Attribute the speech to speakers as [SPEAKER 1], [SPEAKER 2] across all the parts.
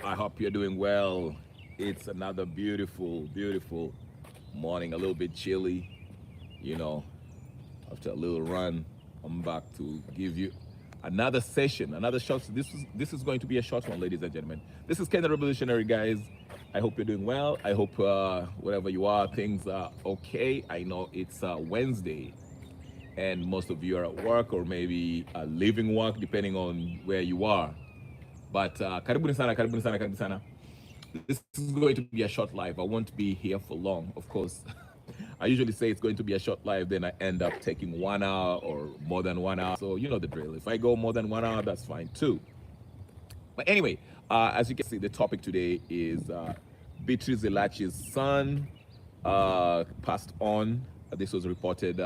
[SPEAKER 1] I hope you're doing well. It's another beautiful morning. A little bit chilly, you know. After a little run, I'm back to give you another session, another short. This is going to be a short one, ladies and gentlemen. This is Kenya Revolutionary, guys. I hope you're doing well. I hope wherever you are, things are okay. I know it's Wednesday, and most of you are at work or maybe leaving work, depending on where you are. But karibuni sana, karibuni sana, karibuni sana. This is going to be a short live. I won't be here for long, of course. I usually say it's going to be a short live, then I end up taking 1 hour or more than 1 hour. So you know the drill. If I go more than 1 hour, that's fine too. But anyway, as you can see, the topic today is Beatrice Elachi's son passed on. This was reported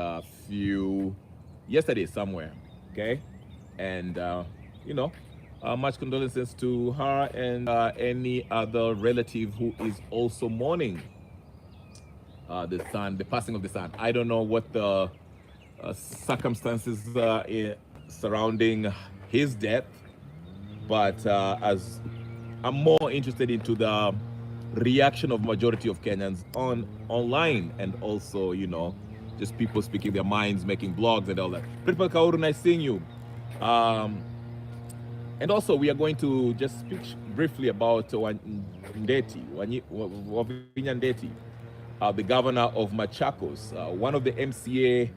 [SPEAKER 1] yesterday somewhere. Okay, and you know, much condolences to her and any other relative who is also mourning the passing of the son. I don't know what the circumstances surrounding his death, but as I'm more interested into the reaction of majority of Kenyans online, and also just people speaking their minds, making blogs and all that. Principal Kauru, nice seeing you. And also, we are going to just speak briefly about Wavinya Ndeti, the governor of Machakos. One of the MCA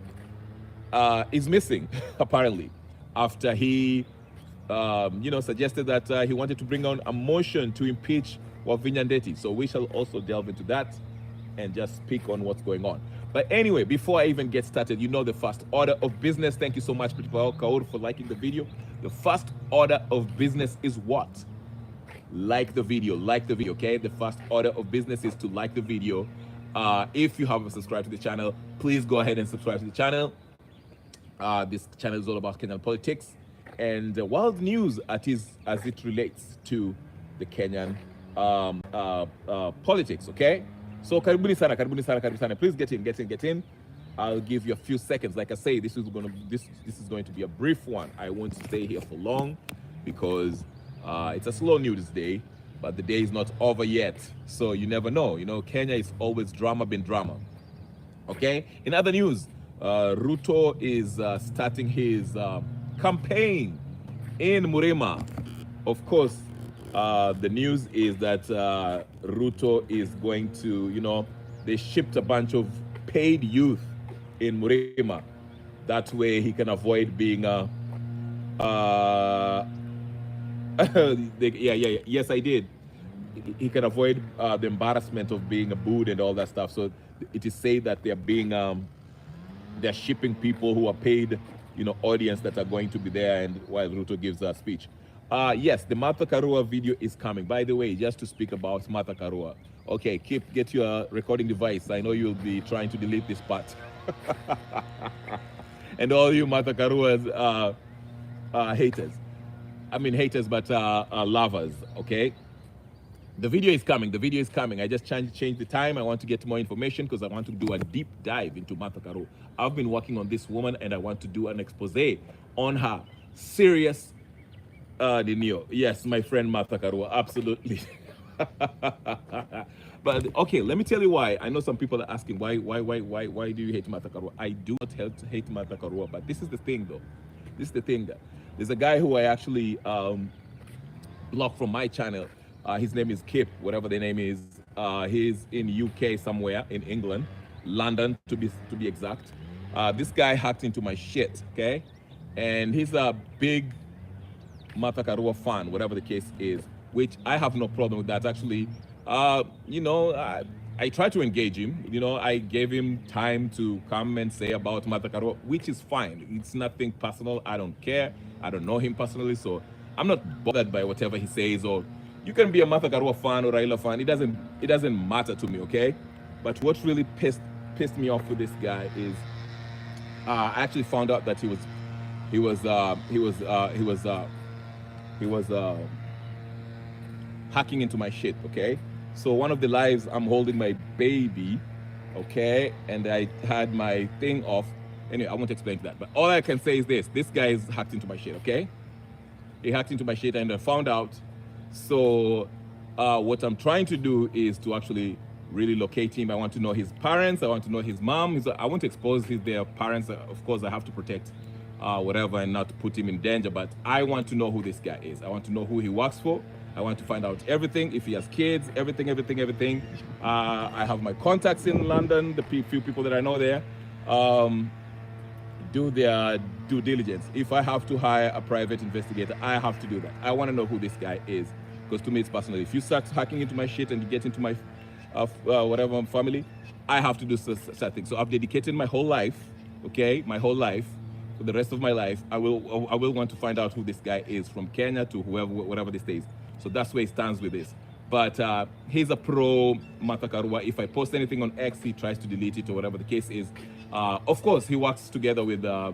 [SPEAKER 1] is missing, apparently, after he, suggested that he wanted to bring on a motion to impeach Wavinya Ndeti. So we shall also delve into that and just speak on what's going on. But anyway, before I even get started, the first order of business. Thank you so much, Principal Kaur, for liking the video. The first order of business is what? Like the video, okay? The first order of business is to like the video. If you haven't subscribed to the channel, please go ahead and subscribe to the channel. This channel is all about Kenyan politics and world news as it relates to the Kenyan politics, okay? So karibuni sana, karibuni sana, karibuni sana. Please get in. I'll give you a few seconds. Like I say, this is going to be a brief one. I won't stay here for long because it's a slow news day, but the day is not over yet. So you never know. Kenya is always drama been drama. Okay. In other news, Ruto is starting his campaign in Murima. Of course, the news is that Ruto is going to, they shipped a bunch of paid youth in Murima. That way he can avoid being yes, I did. He can avoid the embarrassment of being booed and all that stuff. So it is said that they're shipping people who are paid, audience that are going to be there, and while Ruto gives a speech. Yes, the Martha Karua video is coming. By the way, just to speak about Martha Karua. Okay, get your recording device. I know you'll be trying to delete this part. And all you Martha Karua's haters. I mean haters, but lovers, okay? The video is coming. I just changed the time. I want to get more information because I want to do a deep dive into Martha Karua. I've been working on this woman and I want to do an expose on her serious yes, my friend Martha Karua, absolutely. But okay, let me tell you why. I know some people are asking why do you hate Martha Karua? I do not hate Martha Karua, but this is the thing though. There's a guy who I actually blocked from my channel. His name is Kip, whatever the name is. He's in UK somewhere, in England, London to be exact. This guy hacked into my shit, okay? And he's a big Martha Karua fan, whatever the case is, which I have no problem with that. Actually, I tried to engage him. I gave him time to come and say about Martha Karua, which is fine. It's nothing personal. I don't care. I don't know him personally, so I'm not bothered by whatever he says. Or you can be a Martha Karua fan or Raila fan. It doesn't matter to me, okay? But what really pissed me off with this guy is I actually found out that he was hacking into my shit, okay? So one of the lives, I'm holding my baby, okay? And I had my thing off. Anyway, I won't explain that. But all I can say is this guy is hacked into my shit, okay? He hacked into my shit and I found out. So What I'm trying to do is to actually really locate him. I want to know his parents. I want to know his mom. I want to expose their parents. Of course, I have to protect whatever and not put him in danger. But I want to know who this guy is. I want to know who he works for. I want to find out everything. If he has kids, everything, everything, everything. I have my contacts in London, the few people that I know there. Do their due diligence. If I have to hire a private investigator, I have to do that. I want to know who this guy is, because to me it's personal. If you start hacking into my shit and you get into my whatever family, I have to do such things. So I've dedicated my whole life, okay, my whole life, for the rest of my life. I will want to find out who this guy is, from Kenya to whatever this is. So that's where he stands with this. But he's a pro Martha Karua. If I post anything on X, he tries to delete it or whatever the case is. Of course, he works together with the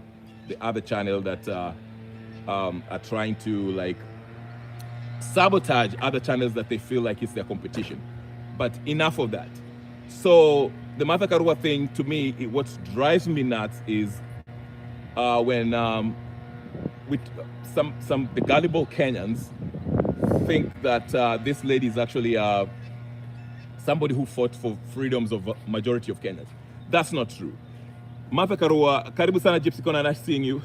[SPEAKER 1] other channel that are trying to like sabotage other channels that they feel like it's their competition. But enough of that. So the Martha Karua thing, to me, what drives me nuts is when with the gullible Kenyans think that this lady is actually somebody who fought for freedoms of majority of Kenyans. That's not true. Martha Karua, karibu sana Gypsy Kona, nice seeing you.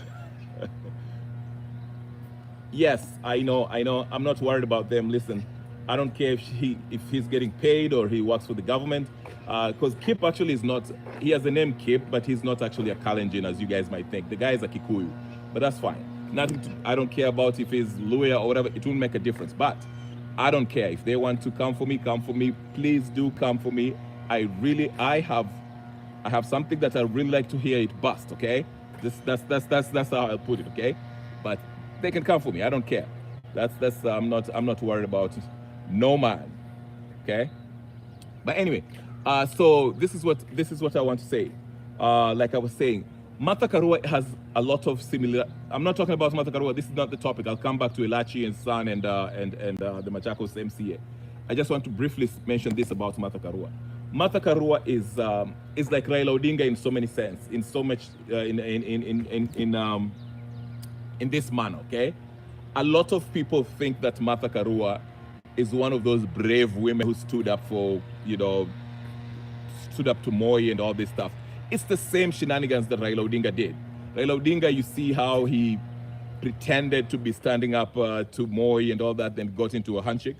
[SPEAKER 1] Yes, I know. I'm not worried about them. Listen, I don't care if he's getting paid or he works for the government. Because Kip actually is not, he has the name Kip, but he's not actually a Kalenjin, as you guys might think. The guy is a Kikuyu, but that's fine. I don't care about if he's Luya or whatever. It won't make a difference. But I don't care. If they want to come for me, come for me. Please do come for me. I have something that I really like to hear it bust, okay? That's how I'll put it, okay? But they can come for me. I don't care. I'm not worried about it. No man. Okay? But anyway, so this is what I want to say. Like I was saying, Martha Karua has a lot of similar. I'm not talking about Martha Karua. This is not the topic. I'll come back to Elachi and Son and the Machakos MCA. I just want to briefly mention this about Martha Karua. Martha Karua is like Raila Odinga in so many sense, in so much in this manner. Okay, a lot of people think that Martha Karua is one of those brave women who stood up for, stood up to Moi and all this stuff. It's the same shenanigans that Raila Odinga did. Raila Odinga, you see how he pretended to be standing up to Moi and all that, then got into a handshake.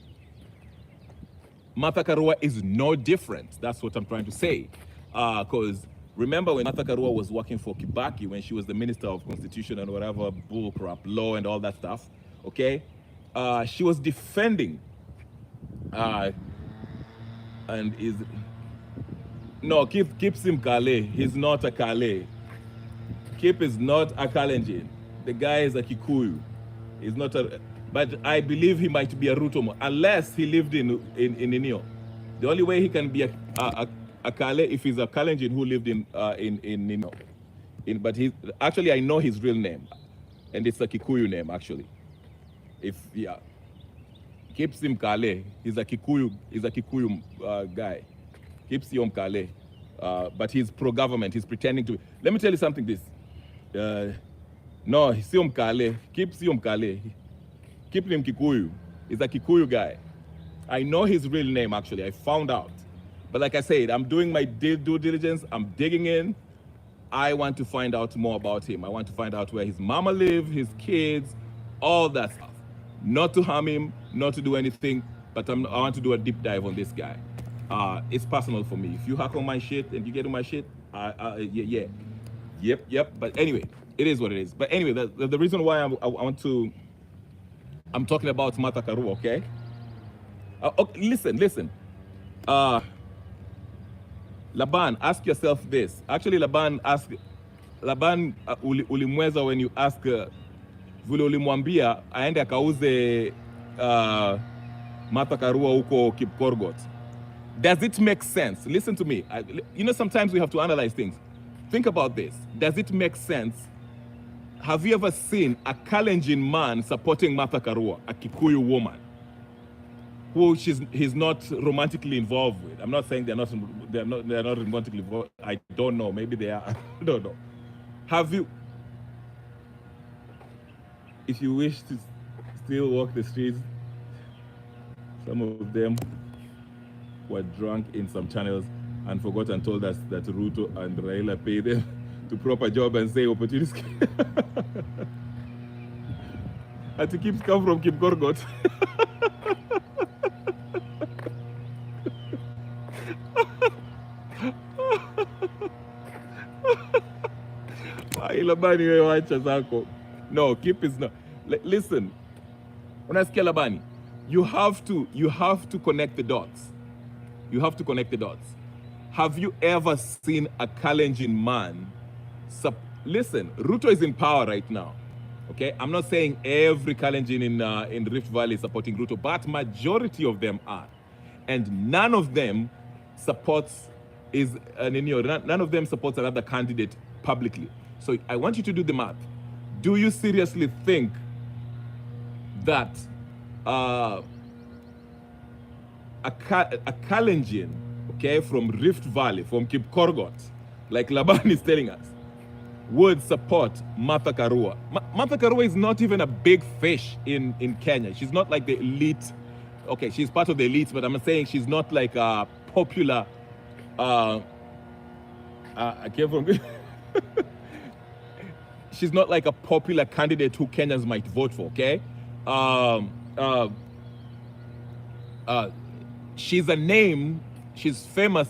[SPEAKER 1] Martha Karua is no different. That's what I'm trying to say. Because remember when Martha Karua was working for Kibaki, when she was the Minister of Constitution and whatever bullcrap, law and all that stuff, okay? She was defending and is... No, keeps him Kale. He's not a Kale. Kip is not a Kalenjin. The guy is a Kikuyu. He's not a... But I believe he might be a Rutomo, unless he lived in Inyo. The only way he can be a Kale if he's a Kalenjin who lived in Inyo. But he actually, I know his real name, and it's a Kikuyu name actually. Keeps him Kale. He's a Kikuyu guy. Keeps him Kale. But he's pro-government. He's pretending to. Let me tell you something. No, he's Kale. Keeps him Kale. Keep him Kikuyu. He's a Kikuyu guy. I know his real name, actually. I found out. But like I said, I'm doing my due diligence. I'm digging in. I want to find out more about him. I want to find out where his mama lives, his kids, all that stuff. Not to harm him, not to do anything, but I want to do a deep dive on this guy. It's personal for me. If you hack on my shit and you get on my shit, yeah. Yep. But anyway, it is what it is. But anyway, the reason why I'm talking about Martha Karua, okay? Okay, listen. Laban, ask yourself this. Actually, Laban, ulimweza when you ask vile ulimwambia aende akauze Martha Karua huko Kipkorgot. Does it make sense? Listen to me. Sometimes we have to analyze things. Think about this. Does it make sense? Have you ever seen a Kalenjin man supporting Martha Karua, a Kikuyu woman, who he's not romantically involved with? I'm not saying they're not romantically involved. I don't know. Maybe they are. I don't know. Have you? If you wish to still walk the streets, Some of them were drunk in some channels and forgot and told us that Ruto and Raila pay them to proper job and say opportunities. And it keeps come from Kim Gorgot. No, Kip is not. Listen, unasikia Labani, you have to connect the dots. You have to connect the dots. Have you ever seen a Kalenjin man? Listen, Ruto is in power right now. Okay, I'm not saying every Kalenjin in Rift Valley is supporting Ruto, but majority of them are, and none of them supports none of them supports another candidate publicly. So I want you to do the math. Do you seriously think that a Kalenjin, okay, from Rift Valley, from Kipkorgot, like Laban is telling us, would support Martha Karua? Martha Karua is not even a big fish in Kenya. She's not like the elite. Okay, she's part of the elites, but I'm saying she's not like a popular. I came from. She's not like a popular candidate who Kenyans might vote for. Okay, she's a name. She's famous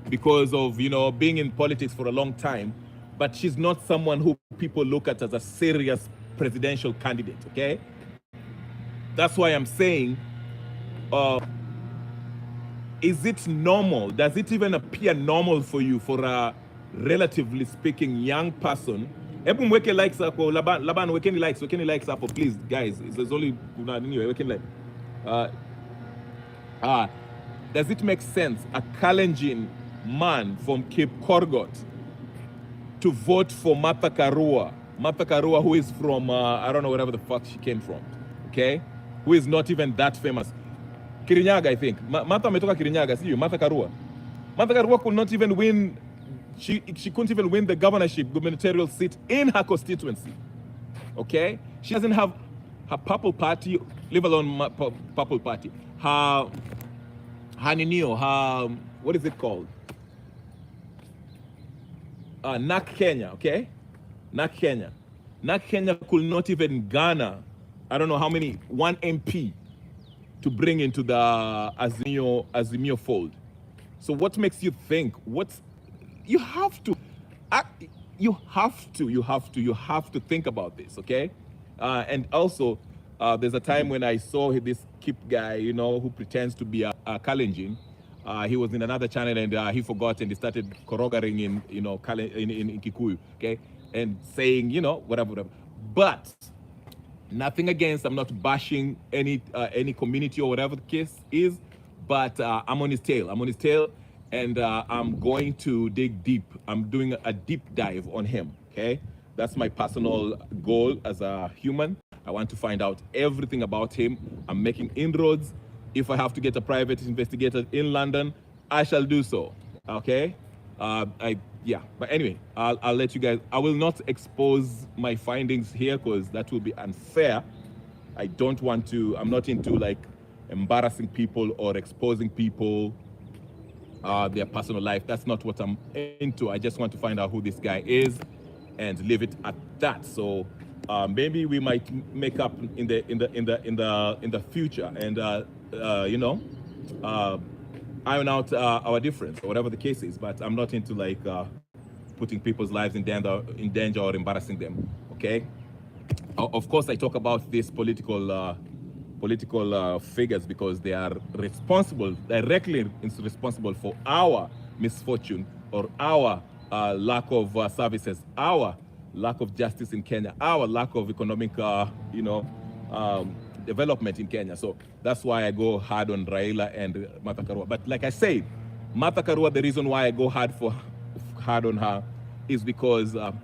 [SPEAKER 1] because of being in politics for a long time, but she's not someone who people look at as a serious presidential candidate. Okay, that's why I'm saying. Is it normal? Does it even appear normal for you for a relatively speaking young person? Everyone weke likes up or Laban weke likes up, please guys. It's only anyway weke like. Does it make sense a Kalenjin man from Cape Korgot to vote for Martha Karua? Martha Karua, who is from I don't know wherever the fuck she came from, okay? Who is not even that famous. Kirinyaga, I think. Martha ametoka Kirinyaga, see you, Martha Karua. Martha Karua could not even win, she couldn't even win the governorship, gubernatorial seat in her constituency. Okay? She doesn't have her purple party, leave alone purple party. Her what is it called? NAC Kenya, okay? NAC Kenya. NAC Kenya could not even garner, I don't know how many, one MP to bring into the Azimio fold. So what makes you think? You have to think about this, okay? And also, there's a time when I saw this Kip guy, who pretends to be a Kalenjin. He was in another channel and he forgot and he started corroborating in Kikuyu, okay? And saying, whatever. But nothing against, I'm not bashing any community or whatever the case is, but I'm on his tail. And I'm going to dig deep. I'm doing a deep dive on him, okay? That's my personal goal as a human. I want to find out everything about him. I'm making inroads. If I have to get a private investigator in London, I shall do so, okay? But anyway, I'll let you guys, I will not expose my findings here because that will be unfair. I don't want to, I'm not into like embarrassing people or exposing people, their personal life. That's not what I'm into. I just want to find out who this guy is and leave it at that. So maybe we might make up in the future and iron out our difference or whatever the case is. But I'm not into like putting people's lives in danger or embarrassing them. Okay. Of course, I talk about these political figures because they are directly responsible for our misfortune or our lack of services, our lack of justice in Kenya, our lack of economic, development in Kenya. So that's why I go hard on Raila and Martha Karua. But like I said, Martha Karua, the reason why I go hard on her is because the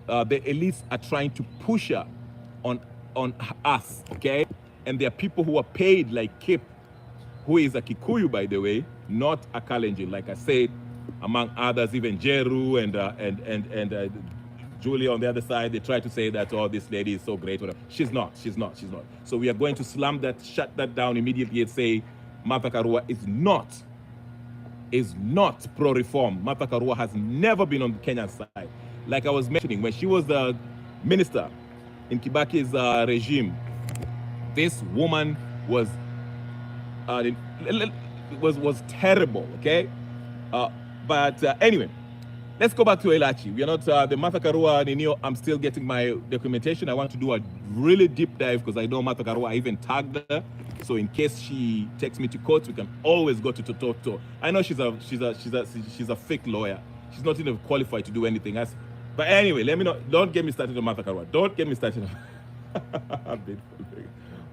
[SPEAKER 1] elites are trying to push her on us, okay? And there are people who are paid like Kip, who is a Kikuyu, by the way, not a Kalenjin. Like I said, among others, even Jeru and Julia on the other side, they try to say that, oh, this lady is so great. She's not. So we are going to shut that down immediately and say Martha Karua is not pro-reform. Martha Karua has never been on the Kenyan side. Like I was mentioning, when she was the minister in Kibaki's regime, this woman was was terrible. Okay, but anyway, let's go back to Elachi. We are not the Martha Karua Ninio. I'm still getting my documentation. I want to do a really deep dive because I know Martha Karua. I even tagged her, so in case she takes me to court, we can always go to Toto. I know she's a fake lawyer. She's not even qualified to do anything else. But anyway, let me not. Don't get me started on Martha Karua. Don't get me started on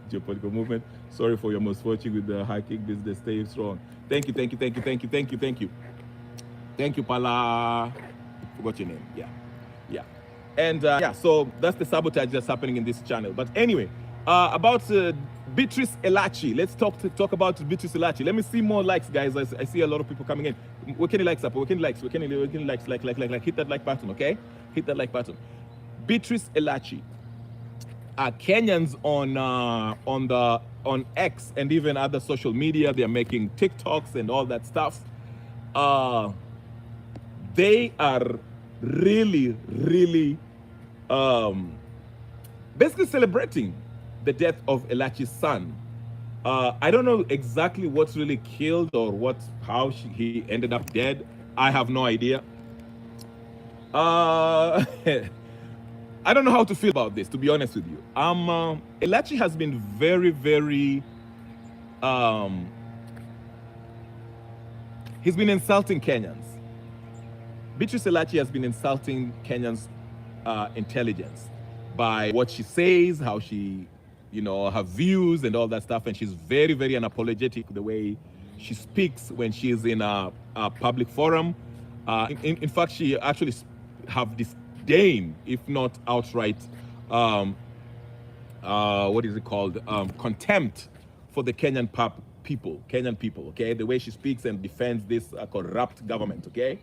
[SPEAKER 1] geopolitical movement. Sorry for your misfortune with the hiking business. Stay strong. Thank you. Thank you, Pala. Forgot your name. Yeah. And yeah, so that's the sabotage that's happening in this channel. But anyway, about Beatrice Elachi. Let's talk about Beatrice Elachi. Let me see more likes, guys. I see a lot of people coming in. What can you likes up? What can you likes? What can you likes? Like. Hit that like button, okay? Hit that like button. Beatrice Elachi. Kenyans on X and even other social media, they're making TikToks and all that stuff. They are really basically celebrating the death of Elachi's son. I don't know exactly what's really killed or how he ended up dead. I have no idea. I don't know how to feel about this, to be honest with you. Elachi has been very he's been insulting Kenyans. Beatrice Elachi has been insulting Kenyans' intelligence by what she says, how she, her views and all that stuff. And she's very unapologetic the way she speaks when she is in a public forum. In fact, she actually have disdain, if not outright, what is it called? Contempt for the Kenyan people, okay? The way she speaks and defends this corrupt government, okay?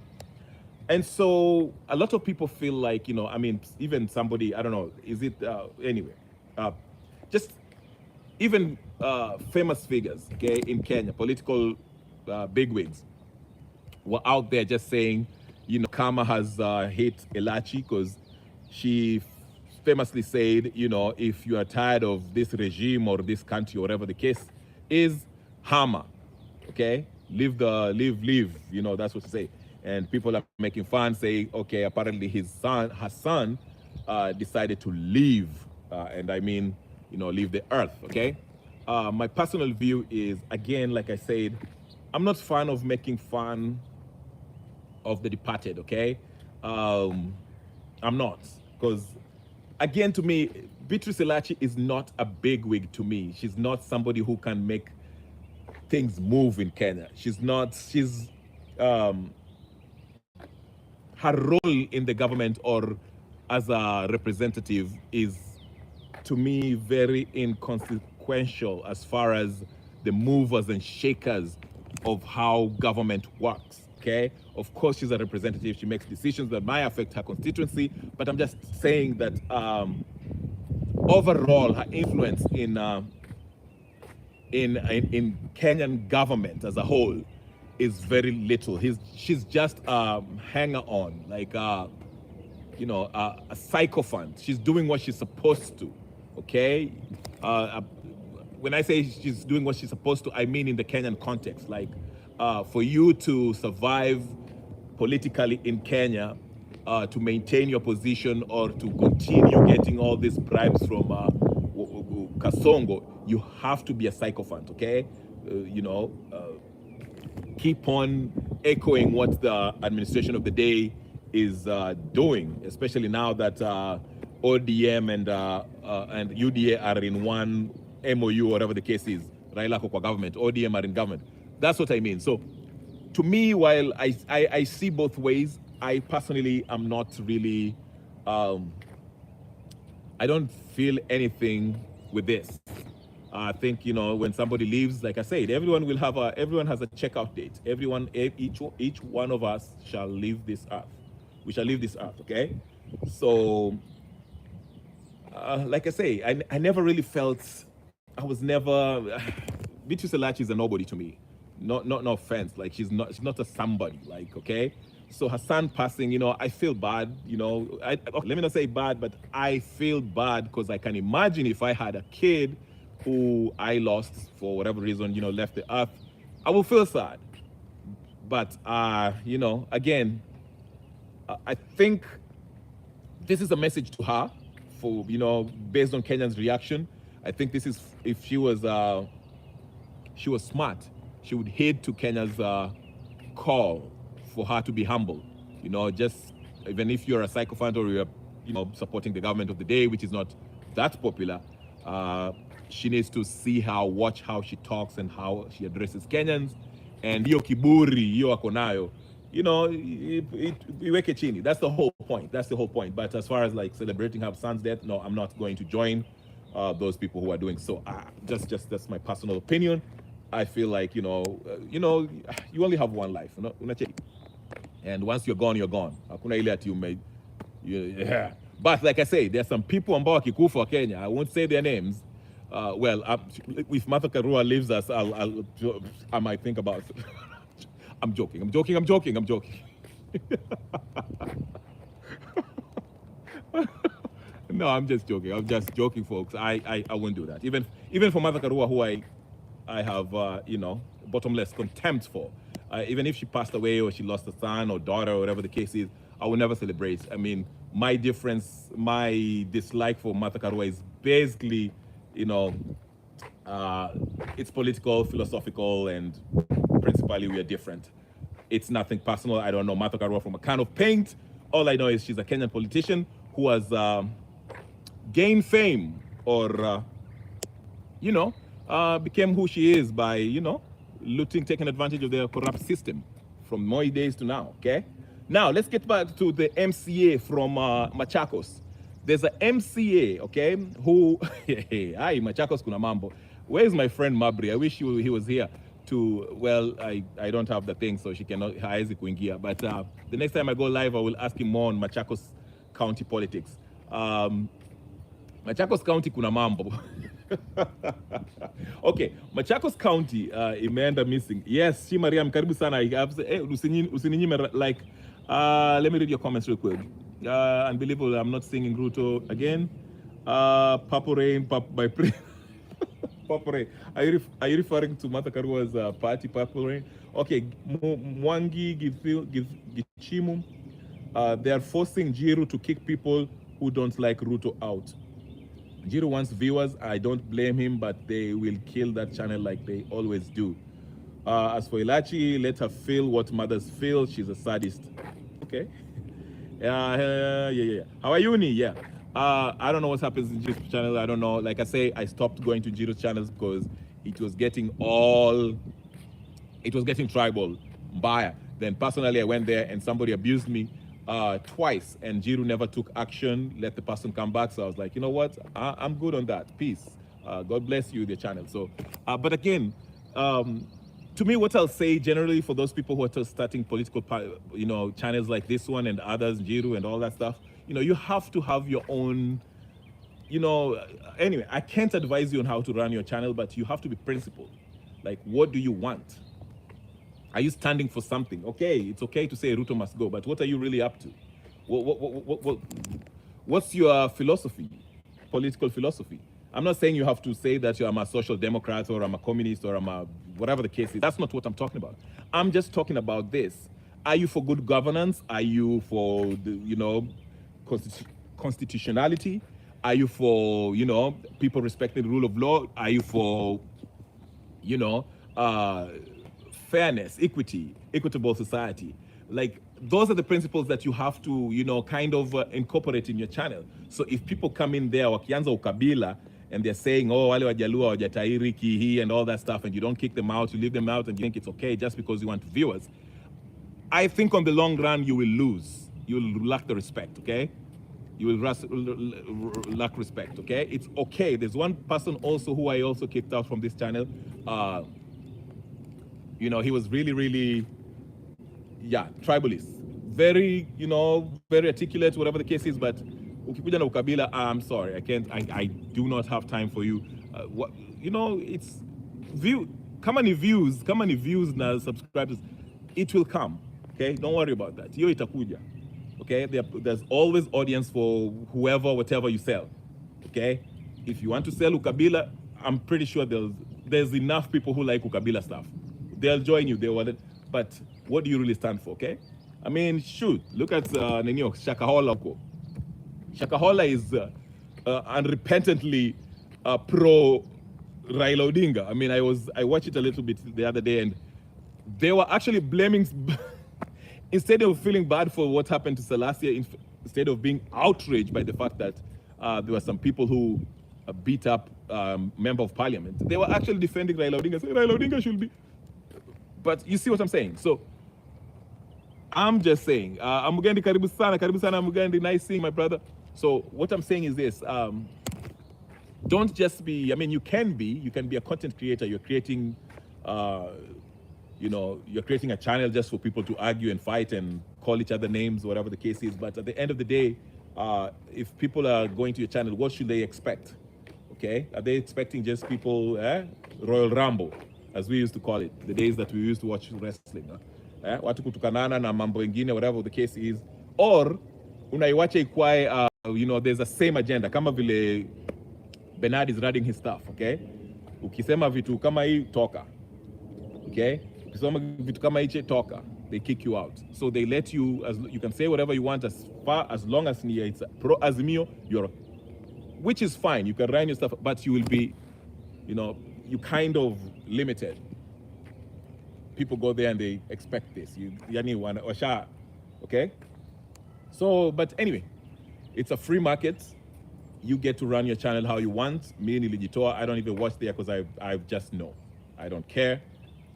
[SPEAKER 1] And so a lot of people feel like, even somebody, I don't know, is it, anyway, just even famous figures, okay, in Kenya, political bigwigs, were out there just saying, Kama has hit Elachi because she famously said, if you are tired of this regime or this country, or whatever the case is, hammer, okay? Live, that's what she say. And people are making fun, saying, okay, apparently her son decided to leave, and I mean, leave the earth, okay? My personal view is, again, like I said, I'm not a fan of making fun of the departed, okay? I'm not, because, again, to me, Beatrice Elachi is not a bigwig to me. She's not somebody who can make things move in Kenya. Her role in the government or as a representative is, to me, very inconsequential as far as the movers and shakers of how government works, okay? Of course, she's a representative. She makes decisions that might affect her constituency, but I'm just saying that overall, her influence in Kenyan government as a whole is very little. She's just a hanger-on, like a sycophant. She's doing what she's supposed to, okay? When I say she's doing what she's supposed to, I mean in the Kenyan context. Like, for you to survive politically in Kenya, to maintain your position or to continue getting all these bribes from Kasongo, you have to be a sycophant, okay? Keep on echoing what the administration of the day is doing, especially now that ODM and UDA are in one MOU, whatever the case is. Raila kwa government, ODM are in government. That's what I mean. So, to me, while I see both ways, I personally am not really, I don't feel anything with this. I think, when somebody leaves, like I said, everyone has a checkout date. Each one of us shall leave this earth. We shall leave this earth, okay? So, like I say, I never really felt, I was never, Beatrice Elachi is a nobody to me. No offense. Like she's not a somebody. Like, okay. So her son passing, I feel bad. Okay, let me not say bad, but I feel bad because I can imagine if I had a kid who I lost for whatever reason, left the earth, I will feel sad. But again, I think this is a message to her for, based on Kenyan's reaction. I think this is, if she was smart, she would heed to Kenya's call for her to be humble. Just even if you're a sycophant or you're, supporting the government of the day, which is not that popular, she needs to watch how she talks and how she addresses Kenyans. And hiyo kiburi, hiyo akonayo, iweke chini. That's the whole point. But as far as like celebrating her son's death, no, I'm not going to join those people who are doing so. Just that's my personal opinion. I feel like, you only have one life. And once you're gone, you're gone. Hakuna ile ati yeah. But like I say, there's some people ambao wakikufa Kenya. I won't say their names. If Martha Karua leaves us, I might think about it. I'm joking. No, I'm just joking, folks. I won't do that. Even for Martha Karua, who I have, bottomless contempt for. Even if she passed away or she lost a son or daughter or whatever the case is, I will never celebrate. I mean, my dislike for Martha Karua is basically, it's political, philosophical, and principally we are different. It's nothing personal. I don't know Martha Karua from a can of paint. All I know is she's a Kenyan politician who has gained fame or, became who she is by, taking advantage of the corrupt system from Moi days to now, okay? Now, let's get back to the MCA from Machakos. There's an MCA, okay, who, hi, Machakos kuna mambo. Where's my friend Mabri? I wish he was here I don't have the thing, so she cannot, haezi kuingia. But the next time I go live, I will ask him more on Machakos County politics. Machakos County kuna mambo. Okay, Machakos County imeenda missing. Yes, she Mariam karibu sana. Usininyime like let me read your comments real quick. Unbelievable, I'm not singing Ruto again. Purple Rain by Purple Rain. Are you referring to Martha Karua's party Purple Rain? Okay, Mwangi Gichimu. They are forcing Jiru to kick people who don't like Ruto out. Jiru wants viewers. I don't blame him, but they will kill that channel like they always do. As for Elachi, let her feel what mothers feel. She's a sadist. Okay. Yeah. How are you, Ni? Yeah. I don't know what happens in Jiru's channel. I don't know. Like I say, I stopped going to Jiru's channels because it was getting tribal, mbaya. Then personally, I went there and somebody abused me twice, and Jiru never took action, let the person come back. So I was like, you know what? I'm good on that. Peace. God bless you, the channel. So, but again, to me, what I'll say generally for those people who are starting political, channels like this one and others, Jiru and all that stuff, you have to have your own, anyway, I can't advise you on how to run your channel, but you have to be principled. Like, what do you want? Are you standing for something? Okay, it's okay to say Ruto must go, but what are you really up to? What's your philosophy, political philosophy? I'm not saying you have to say that I'm a social democrat or I'm a communist or I'm a whatever the case is. That's not what I'm talking about. I'm just talking about this. Are you for good governance? Are you for the, constitutionality? Are you for, people respecting the rule of law? Are you for, fairness, equity, equitable society? Like, those are the principles that you have to, kind of incorporate in your channel. So if people come in there, wakianza ukabila, and they're saying, oh, wale wajalua, wajatairi, kihi, and all that stuff, and you don't kick them out, you leave them out, and you think it's okay just because you want viewers, I think on the long run, you will lose. You will lack the respect, okay? You will lack respect, okay? It's okay. There's one person also who I also kicked out from this channel. He was really, really, tribalist. Very, very articulate, whatever the case is, but ukikuja na ukabila, I'm sorry, I do not have time for you. It's kama ni views na subscribers, it will come. Okay, don't worry about that. Hiyo itakuja. Okay, there's always audience for whoever, whatever you sell. Okay, if you want to sell ukabila, I'm pretty sure there's enough people who like ukabila stuff. They'll join you. They want it. But what do you really stand for? Okay, I mean, shoot, look at Nenio Shakahola. Shakahola is unrepentantly pro Raila Odinga. I mean, I watched it a little bit the other day, and they were actually blaming. Instead of feeling bad for what happened to Selassie, instead of being outraged by the fact that there were some people who beat up member of parliament, they were actually defending Raila Odinga, saying Raila Odinga should be. But you see what I'm saying? So I'm just saying, Mugendi karibu sana Mugendi, nice seeing my brother. So what I'm saying is this, don't just be, I mean, you can be a content creator. You're creating, you're creating a channel just for people to argue and fight and call each other names, whatever the case is. But at the end of the day, if people are going to your channel, what should they expect? Okay, are they expecting just people, Royal Rumble, as we used to call it, the days that we used to watch wrestling, watu kutukanana na mambo ingine, whatever the case is, or unaiwacha ikwae, there's a same agenda, kama vile Bernard is running his stuff, okay? Ukisema vitu kama hii, toka, okay? Ukisema vitu kama hiche, toka. They kick you out. So they let you, you can say whatever you want as long as it's pro Azimio, which is fine. You can run your stuff, but you will be, you kind of limited. People go there and they expect this. Okay? So, but anyway, it's a free market. You get to run your channel how you want. Me nilijitoa, I don't even watch there because I just know. I don't care.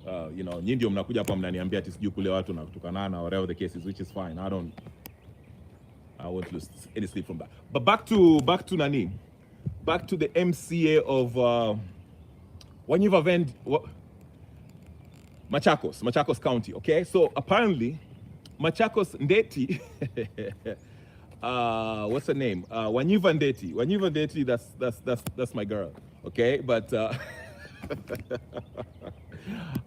[SPEAKER 1] Nyinyi ndio mnakuja hapa mnaniambia ati sijui kule watu na kutukanana, whatever the case is, which is fine. I won't lose any sleep from that. But back to Nani. Back to the MCA of Machakos County, okay? So apparently, Machakos Ndeti, what's her name? Wanyiva Ndeti, that's my girl, okay? But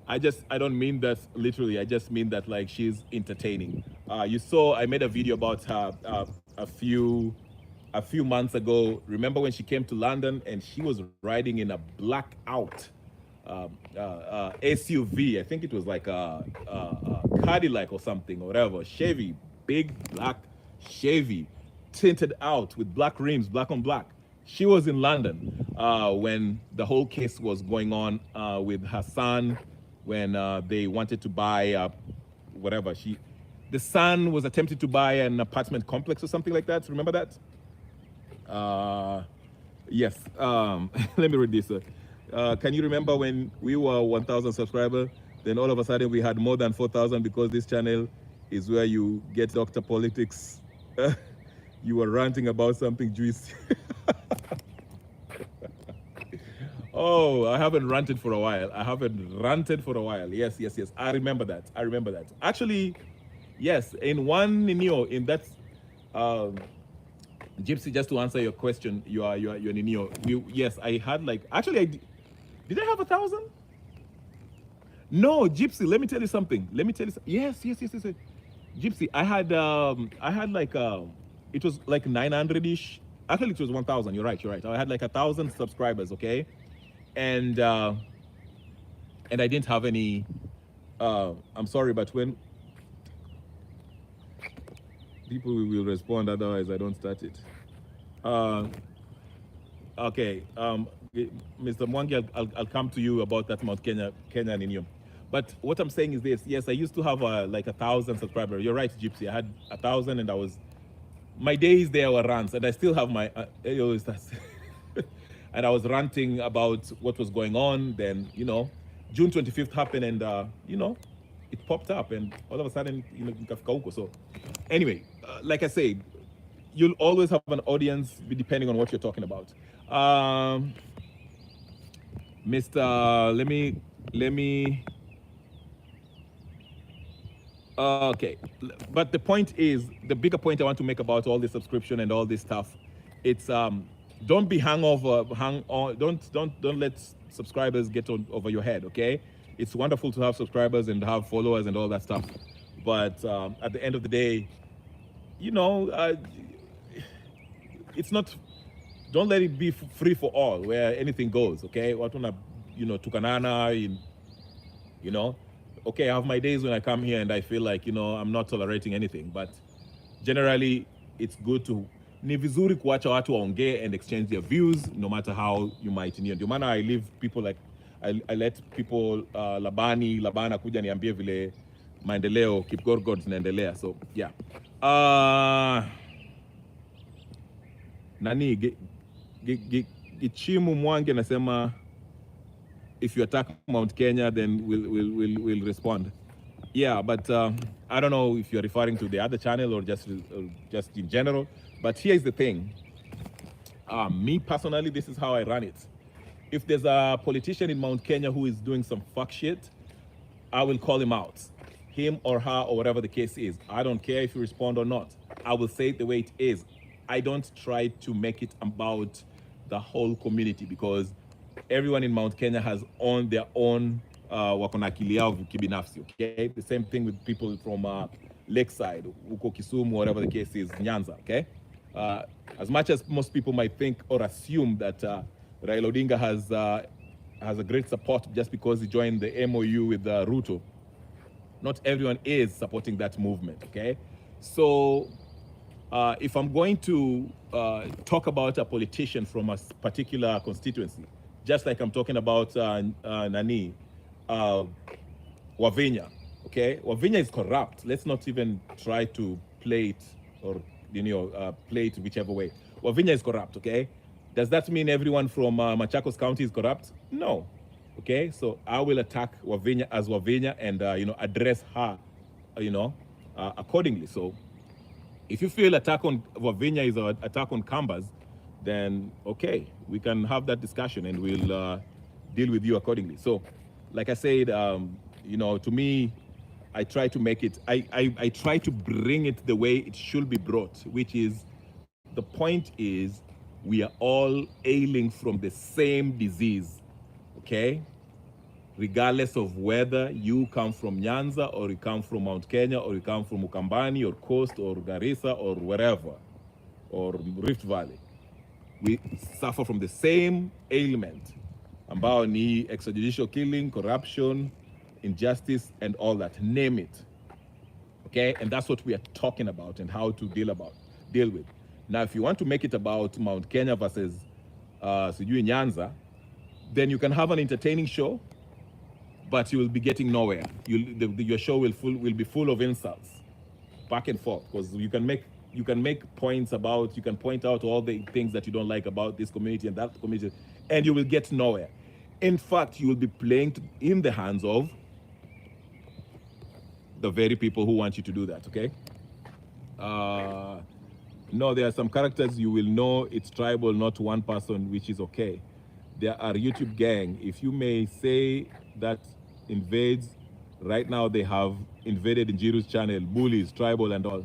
[SPEAKER 1] I don't mean that literally. I just mean that like she's entertaining. You saw I made a video about her a few months ago. Remember when she came to London and she was riding in a blackout SUV? I think it was like a Cadillac or something or whatever. Chevy, big black Chevy, tinted out with black rims, black on black. She was in London when the whole case was going on with her son, when they wanted to buy whatever. The son was attempting to buy an apartment complex or something like that. Remember that? Yes. Let me read this. Can you remember when we were 1,000 subscribers? Then all of a sudden we had more than 4,000 because this channel is where you get Dr. Politics. You were ranting about something juicy. Oh, I haven't ranted for a while. Yes. I remember that. Actually, yes, in that Gypsy, just to answer your question, your Ninio. Yes, I had like, actually, did I have 1,000? No, Gypsy, let me tell you something. Yes. Gypsy, I had like, it was like 900-ish. Actually, it was 1,000. You're right. I had like 1,000 subscribers, okay? And I didn't have any, I'm sorry, but when people will respond, otherwise I don't start it. Okay, Mr. Mwangi, I'll come to you about that Mount Kenya Ninium. But what I'm saying is this, yes, I used to have like 1,000 subscribers. You're right, Gypsy, I had 1,000 and my days there were rants, and I still have my, and I was ranting about what was going on. Then, June 25th happened and, it popped up and all of a sudden, So anyway, like I said, you'll always have an audience depending on what you're talking about. Mr. Let me, okay. But the point is, the bigger point I want to make about all this subscription and all this stuff, it's, don't be hang over, hang on. Don't let subscribers get over your head. Okay, it's wonderful to have subscribers and have followers and all that stuff, but at the end of the day, you know, it's not. Don't let it be free for all, where anything goes. Okay, what wanna, tukanana, you know. Okay, I have my days when I come here and I feel like I'm not tolerating anything, but generally it's good to ni vizuri kuacha watu waongee and exchange their views no matter how you might ndio maana I leave people like I let people labana kuja niambie vile maendeleo Kipgorgod zinaendelea. So yeah, nani Gichimu Mwangi anasema if you attack Mount Kenya then we'll respond. Yeah, but I don't know if you're referring to the other channel or just in general. But here's the thing. Me personally, this is how I run it. If there's a politician in Mount Kenya who is doing some fuck shit, I will call him out. Him or her or whatever the case is. I don't care if you respond or not. I will say it the way it is. I don't try to make it about the whole community because everyone in Mount Kenya has on their own wakona akili yao kibinafsi, okay? The same thing with people from Lakeside, uko Kisumu, whatever the case is, Nyanza, okay? As much as most people might think or assume that Raila Odinga has a great support just because he joined the MOU with Ruto, not everyone is supporting that movement, okay? So if I'm going to talk about a politician from a particular constituency, just like I'm talking about Wavinya, okay? Wavinya is corrupt. Let's not even try to play it or play it whichever way. Wavinya is corrupt, okay? Does that mean everyone from Machakos County is corrupt? No, okay? So I will attack Wavinya as Wavinya and address her, accordingly. So if you feel attack on Wavinya is an attack on Kambas, then okay, we can have that discussion and we'll deal with you accordingly. So like I said, to me, I try to make it, I try to bring it the way it should be brought, which is, the point is, we are all ailing from the same disease, okay? Regardless of whether you come from Nyanza or you come from Mount Kenya or you come from Ukambani or Coast or Garissa or wherever, or Rift Valley. We suffer from the same ailment, ambao ni extrajudicial killing, corruption, injustice, and all that. Name it. Okay, and that's what we are talking about and how to deal with. Now, if you want to make it about Mount Kenya versus sijui Nyanza, then you can have an entertaining show, but you will be getting nowhere. Your show will be full of insults, back and forth, because you can make points about, you can point out all the things that you don't like about this community and that community, and you will get nowhere. In fact, you will be playing in the hands of the very people who want you to do that, okay? No, there are some characters you will know it's tribal, not one person, which is okay. There are YouTube gang. If you may say that invades, right now they have invaded Njiru's channel, bullies, tribal and all.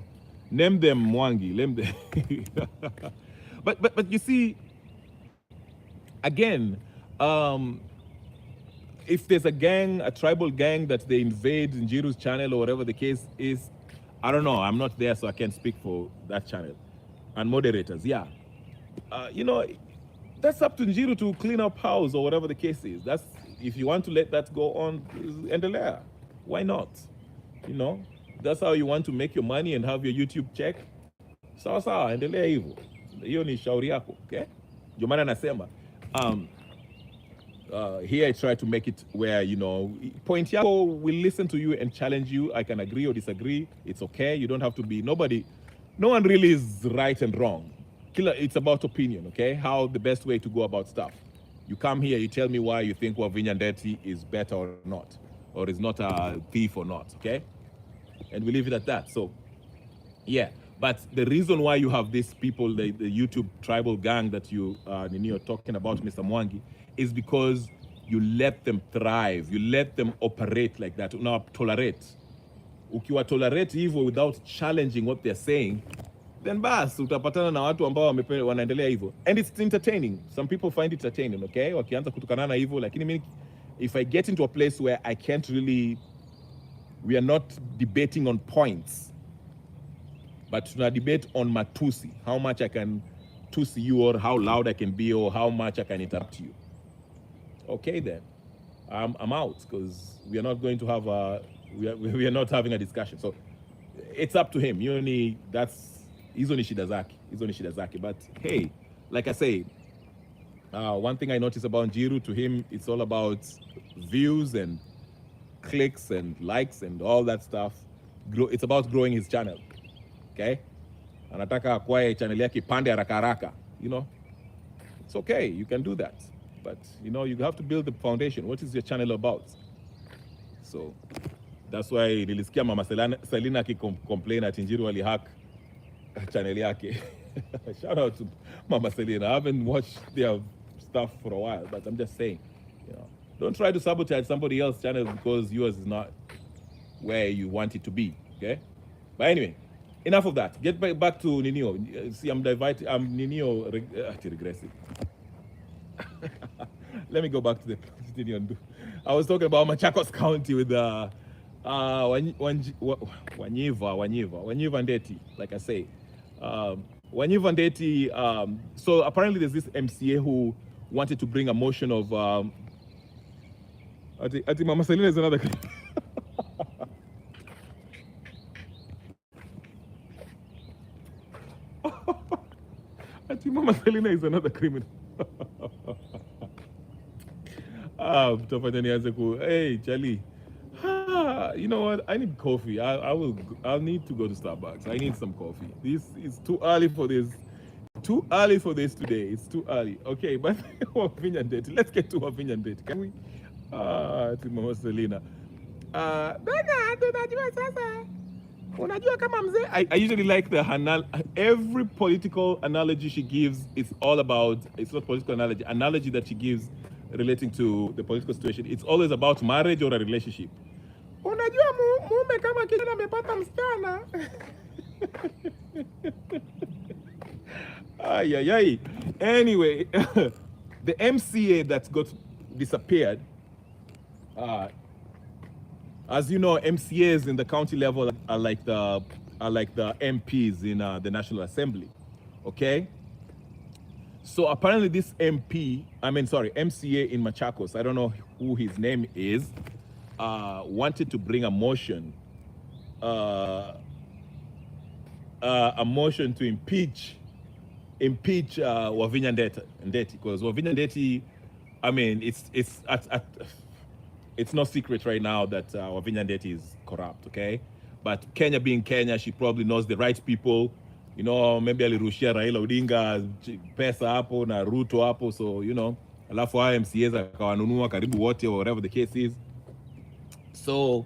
[SPEAKER 1] Name them, Mwangi, name them. But you see, again, if there's a gang, a tribal gang that they invade Njiru's channel or whatever the case is, I don't know, I'm not there so I can't speak for that channel. And moderators, yeah. That's up to Njiru to clean up house or whatever the case is. That's, if you want to let that go on, endelea. Why not? That's how you want to make your money and have your YouTube check. Sawa sawa, endelea hivyo. Hiyo ni shauri yako, okay? Ndio maana nasema, here I try to make it where, point yako will listen to you and challenge you. I can agree or disagree. It's okay. You don't have to be, no one really is right and wrong. It's about opinion, okay? How the best way to go about stuff. You come here, you tell me why you think Wavinya Ndeti is better or not, or is not a thief or not, okay? And we leave it at that. So, yeah. But the reason why you have these people, the YouTube tribal gang that you're talking about, Mr. Mwangi, is because you let them thrive. You let them operate like that. Now, tolerate. Ukiwa tolerate evil without challenging what they're saying, then bas utapatana na watu ambao wanaendelea hivyo, and it's entertaining. Some people find it entertaining, okay, wakianza kutukanana hivyo, lakini mimi if I get into a place where I can't really, we are not debating on points, but tuna debate on matusi, how much I can tusi you, or how loud I can be, or how much I can interrupt you, okay, then I'm out, because we are not going to have a, we are not having a discussion. So it's up to him. That's hizo ni shida zake. But hey, like I say, one thing I noticed about Njiru, to him it's all about views and clicks and likes and all that stuff. It's about growing his channel, okay? Anataka akwae channel yake pande haraka haraka, it's okay, you can do that, but you have to build the foundation. What is your channel about? So that's why nilisikia Mama Selina complain at Njiru alihack channel yake. Shout out to Mama Selina. I haven't watched their stuff for a while, but I'm just saying, don't try to sabotage somebody else's channel because yours is not where you want it to be, okay? But anyway, enough of that. Get back to Ninio. See, I'm Ninio regressive. Let me go back to the Ninio. I was talking about Machakos County with Wanyiva Ndeti, like I say. Wanyiva Ndeti, so apparently there's this MCA who wanted to bring a motion of, I think Mama Selina is another. I think Mama Selina is another criminal. Hey, Charlie. You know what? I need coffee. I'll need to go to Starbucks. I need some coffee. This is too early for this. Too early for this today. It's too early. Okay, but opinion date. Let's get to opinion date. Can we? Mama Selina. I usually like every political analogy she gives is all about, it's not political analogy that she gives relating to the political situation. It's always about marriage or a relationship. Unajua mume kama kijana amepata msichana. Anyway, the MCA that got disappeared, as you know, MCAs in the county level are like the MPs in the National Assembly, okay? So apparently this MCA in Machakos, I don't know who his name is, wanted to bring a motion to impeach Wavinya Ndeti, because Wavinya Ndeti, I mean, it's no secret right now that Wavinya Ndeti is corrupt, okay? But Kenya being Kenya, she probably knows the right people. Maybe alirushia Raila Odinga pesa hapo na Ruto hapo, so alafu MCAs akawanunua karibu wote, or whatever the case is. So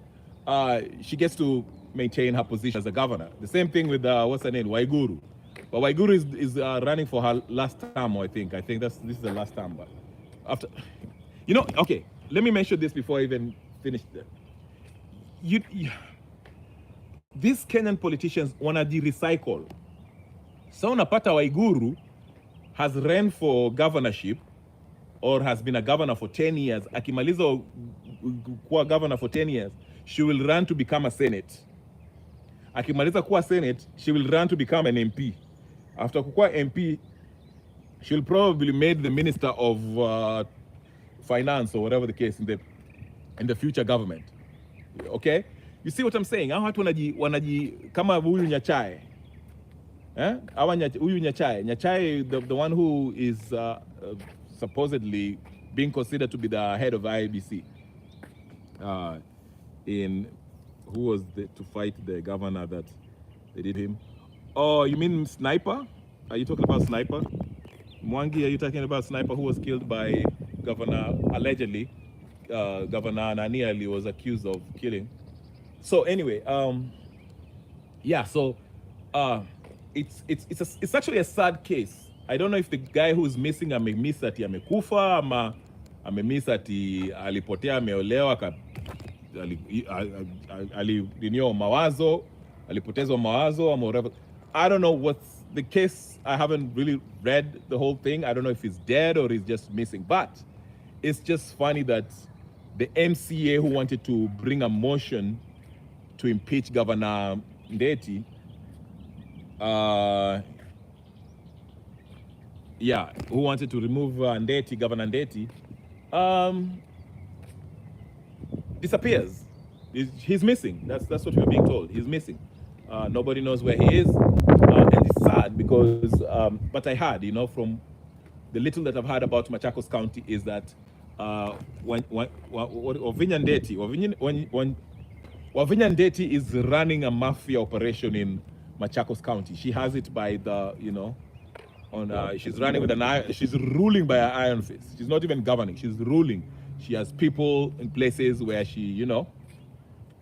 [SPEAKER 1] she gets to maintain her position as a governor. The same thing with what's her name, Waiguru. But Waiguru is running for her last term, I think. This is the last term. But after, okay, let me mention this before I even finish that. These Kenyan politicians wanna recycle. So unapata Waiguru has ran for governorship or has been a governor for 10 years. Akimaliza kuwa governor for 10 years, she will run to become a Senate. Akimaliza kuwa Senate, she will run to become an MP. After kuwa MP, she'll probably made the Minister of Finance or whatever the case in the future government. Okay? You see what I'm saying? Hao watu wanaji kama huyu Nyachae. Huyu Nyachae, the one who is supposedly being considered to be the head of IEBC. Who was to fight the governor that they did him? Oh, you mean Sniper? Are you talking about Sniper? Mwangi, are you talking about Sniper who was killed by Governor, allegedly? Governor Naniali was accused of killing. So anyway, so it's actually a sad case. I don't know if the guy who's missing amemiss ati amekufa ama amemiss ati alipotea ameolewa alinio mawazo, alipotezwa mawazo ama whatever. I don't know what's the case. I haven't really read the whole thing. I don't know if he's dead or he's just missing. But it's just funny that the MCA who wanted to bring a motion to impeach Governor Ndeti, who wanted to remove Ndeti, Governor Ndeti, disappears. He's missing. That's what we're being told. He's missing. Nobody knows where he is, and it's sad because. But I heard, from the little that I've heard about Machakos County is that when Wavinya Ndeti is running a mafia operation in Machakos County. She has it by the she's running with an iron. She's ruling by an iron fist. She's not even governing. She's ruling. She has people in places where she,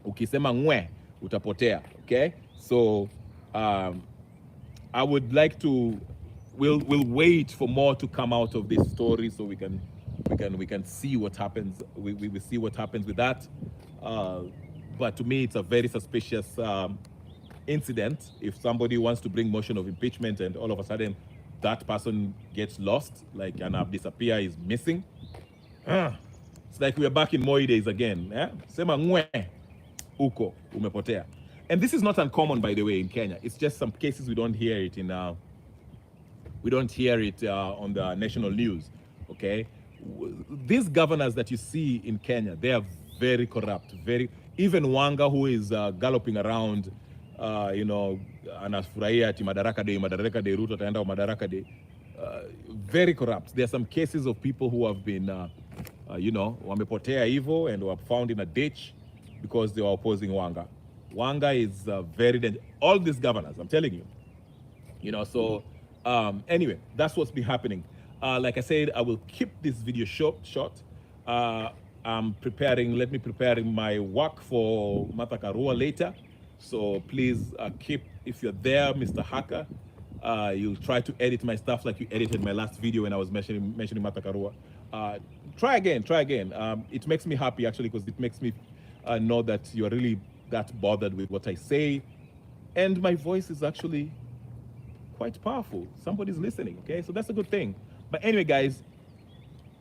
[SPEAKER 1] ukisema ngwe utapotea. Okay, so I would like to. We'll wait for more to come out of this story so we can see what happens. We will see what happens with that. But to me, it's a very suspicious incident. If somebody wants to bring motion of impeachment and all of a sudden that person gets lost, like and disappear, is missing. It's like we're back in Moi days again. Sema ngwe uko umepotea. And this is not uncommon, by the way, in Kenya. It's just some cases we don't hear it on the national news. Okay, these governors that you see in Kenya, they are very corrupt. Even Wanga, who is galloping around, anafurahia ati Madaraka Day, Ruto ataenda Madaraka Day. Very corrupt. There are some cases of people who have been, wamepotea hivyo and were found in a ditch because they were opposing Wanga. Wanga is very dangerous. All these governors, I'm telling you. So anyway, that's what's been happening. Like I said, I will keep this video short. I'm preparing, let me prepare my work for Martha Karua later. So please if you're there, Mr. Hacker, you'll try to edit my stuff like you edited my last video when I was mentioning Martha Karua. Try again. It makes me happy actually, because it makes me know that you're really that bothered with what I say. And my voice is actually quite powerful. Somebody's listening, okay? So that's a good thing. But anyway, guys,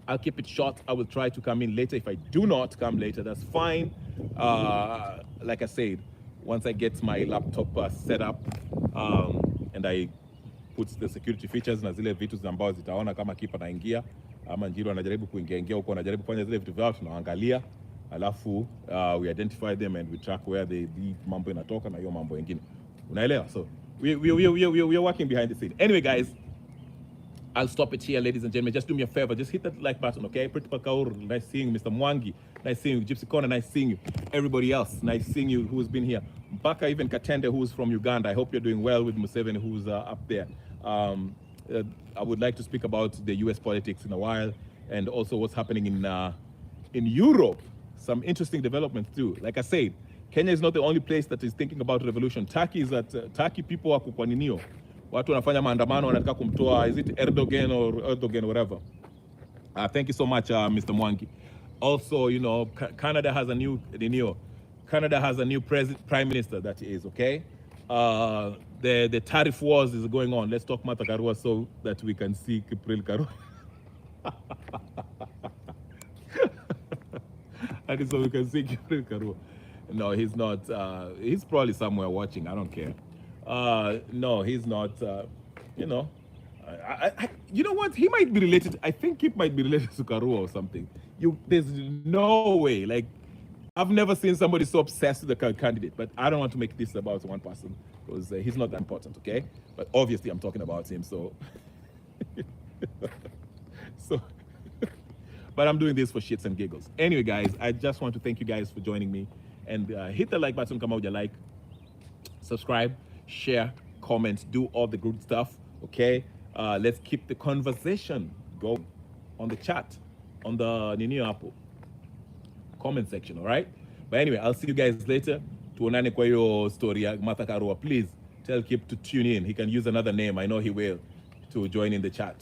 [SPEAKER 1] I'll keep it short. I will try to come in later. If I do not come later, that's fine. Like I said, once I get my laptop set up and I put the security features na zile vitu ambao zitaona kama kipa naingia ama Njiro anajaribu kuingia huko, anajaribu kufanya zile vitu vyao, tunaangalia alafu we identify them and we track where the mambo inatoka na hiyo mambo mengine. Unaelewa? So we are working behind the scene. Anyway, guys, I'll stop it here, ladies and gentlemen. Just do me a favor. Just hit that like button, okay? Pretty Pakaur, nice seeing you. Mr. Mwangi, nice seeing you. Gypsy Corner, nice seeing you. Everybody else, nice seeing you who's been here. Mpaka even Katende, who's from Uganda. I hope you're doing well with Museveni, who's up there. I would like to speak about the U.S. politics in a while, and also what's happening in Europe. Some interesting developments too. Like I said, Kenya is not the only place that is thinking about revolution. Turkey people wako kwa ninio. Watu wanafanya maandamano wanataka kumtoa, is it Erdogan, whatever. Thank you so much, Mr. Mwangi. Also, Canada has a new prime minister, that is, okay? The tariff wars is going on. Let's talk Martha Karua so that we can see Kipril Karua. And so we can see Kipril Karua. No, he's not. He's probably somewhere watching. I don't care. No, he's not. You know what? He might be related. I think he might be related to Karua or something. There's no way. Like, I've never seen somebody so obsessed with the candidate. But I don't want to make this about one person because he's not that important, okay? But obviously, I'm talking about him. So, but I'm doing this for shits and giggles. Anyway, guys, I just want to thank you guys for joining me. And hit the like button, come out with your like, subscribe, share, comment, do all the good stuff, okay? Let's keep the conversation going on the chat, on the Nini Apple comment section, all right? But anyway, I'll see you guys later. Tuonane kwa hiyo story ya Martha Karua. Please tell Kip to tune in. He can use another name. I know he will, to join in the chat.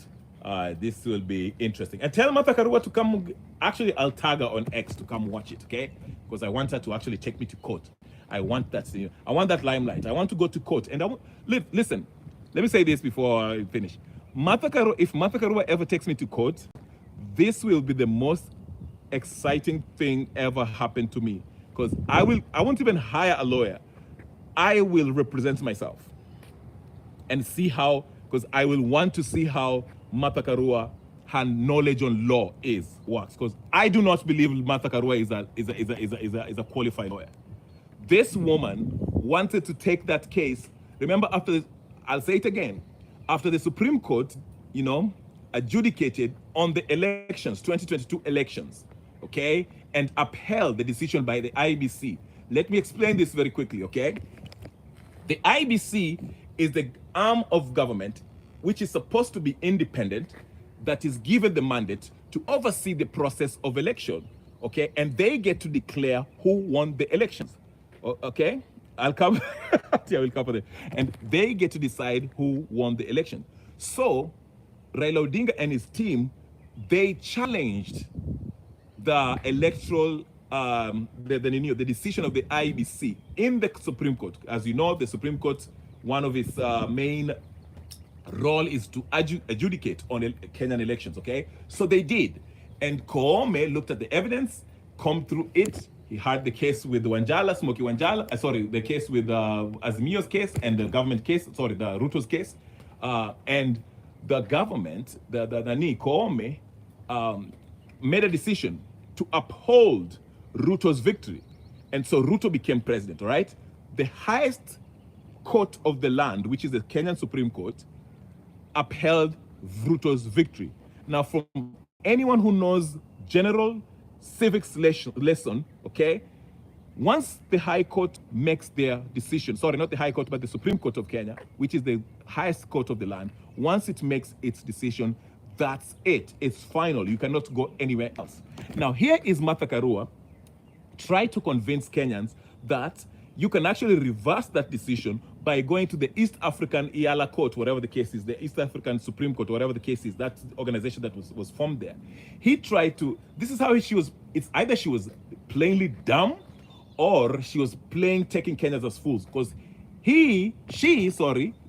[SPEAKER 1] This will be interesting. And tell Martha Karua to come. Actually, I'll tag her on X to come watch it, okay? Because I want her to actually take me to court. I want that. I want that limelight. I want to go to court. And listen. Let me say this before I finish. If Martha Karua ever takes me to court, this will be the most exciting thing ever happen to me, because I won't even hire a lawyer. I will represent myself and see how, because I will want to see how Martha Karua, her knowledge on law works, because I do not believe Martha Karua is a qualified lawyer. This woman wanted to take that case. Remember, I'll say it again, after the Supreme Court, adjudicated on the elections, 2022 elections, okay, and upheld the decision by the IBC. Let me explain this very quickly, okay? The IBC is the arm of government which is supposed to be independent, that is given the mandate to oversee the process of election, okay? And they get to declare who won the elections, okay? I'll come, yeah, we'll cover that. And they get to decide who won the election. So Raila Odinga and his team, they challenged the electoral, the decision of the IBC in the Supreme Court. As you know, the Supreme Court, one of its main role is to adjudicate on Kenyan elections, okay? So they did. And Koome looked at the evidence, combed through it. He had the case with Smoky Wanjala, the case with Azimio's case and the government case, the Ruto's case. And the government, the Koome, made a decision to uphold Ruto's victory. And so Ruto became president, all right? The highest court of the land, which is the Kenyan Supreme Court, upheld Ruto's victory. Now, from anyone who knows general civics lesson, okay, once the High Court makes their decision, not the High Court, but the Supreme Court of Kenya, which is the highest court of the land, once it makes its decision, that's it. It's final. You cannot go anywhere else. Now, here is Martha Karua try to convince Kenyans that you can actually reverse that decision by going to the East African IALA Court, whatever the case is, the East African Supreme Court, whatever the case is, that organization that was formed there. He tried to, this is how it's either she was plainly dumb or she was taking Kenyans as fools, because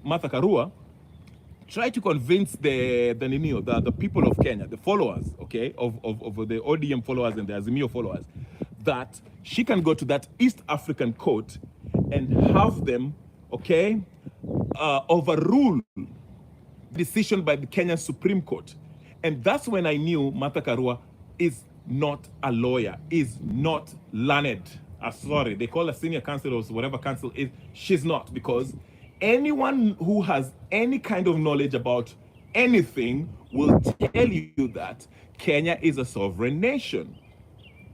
[SPEAKER 1] Martha Karua, tried to convince the people of Kenya, the followers, okay, of the ODM followers and the Azimio followers, that she can go to that East African court and have them, okay, overrule decision by the Kenyan Supreme Court. And that's when I knew Martha Karua is not a lawyer, is not learned. They call her senior counsel or whatever counsel is. She's not, because anyone who has any kind of knowledge about anything will tell you that Kenya is a sovereign nation.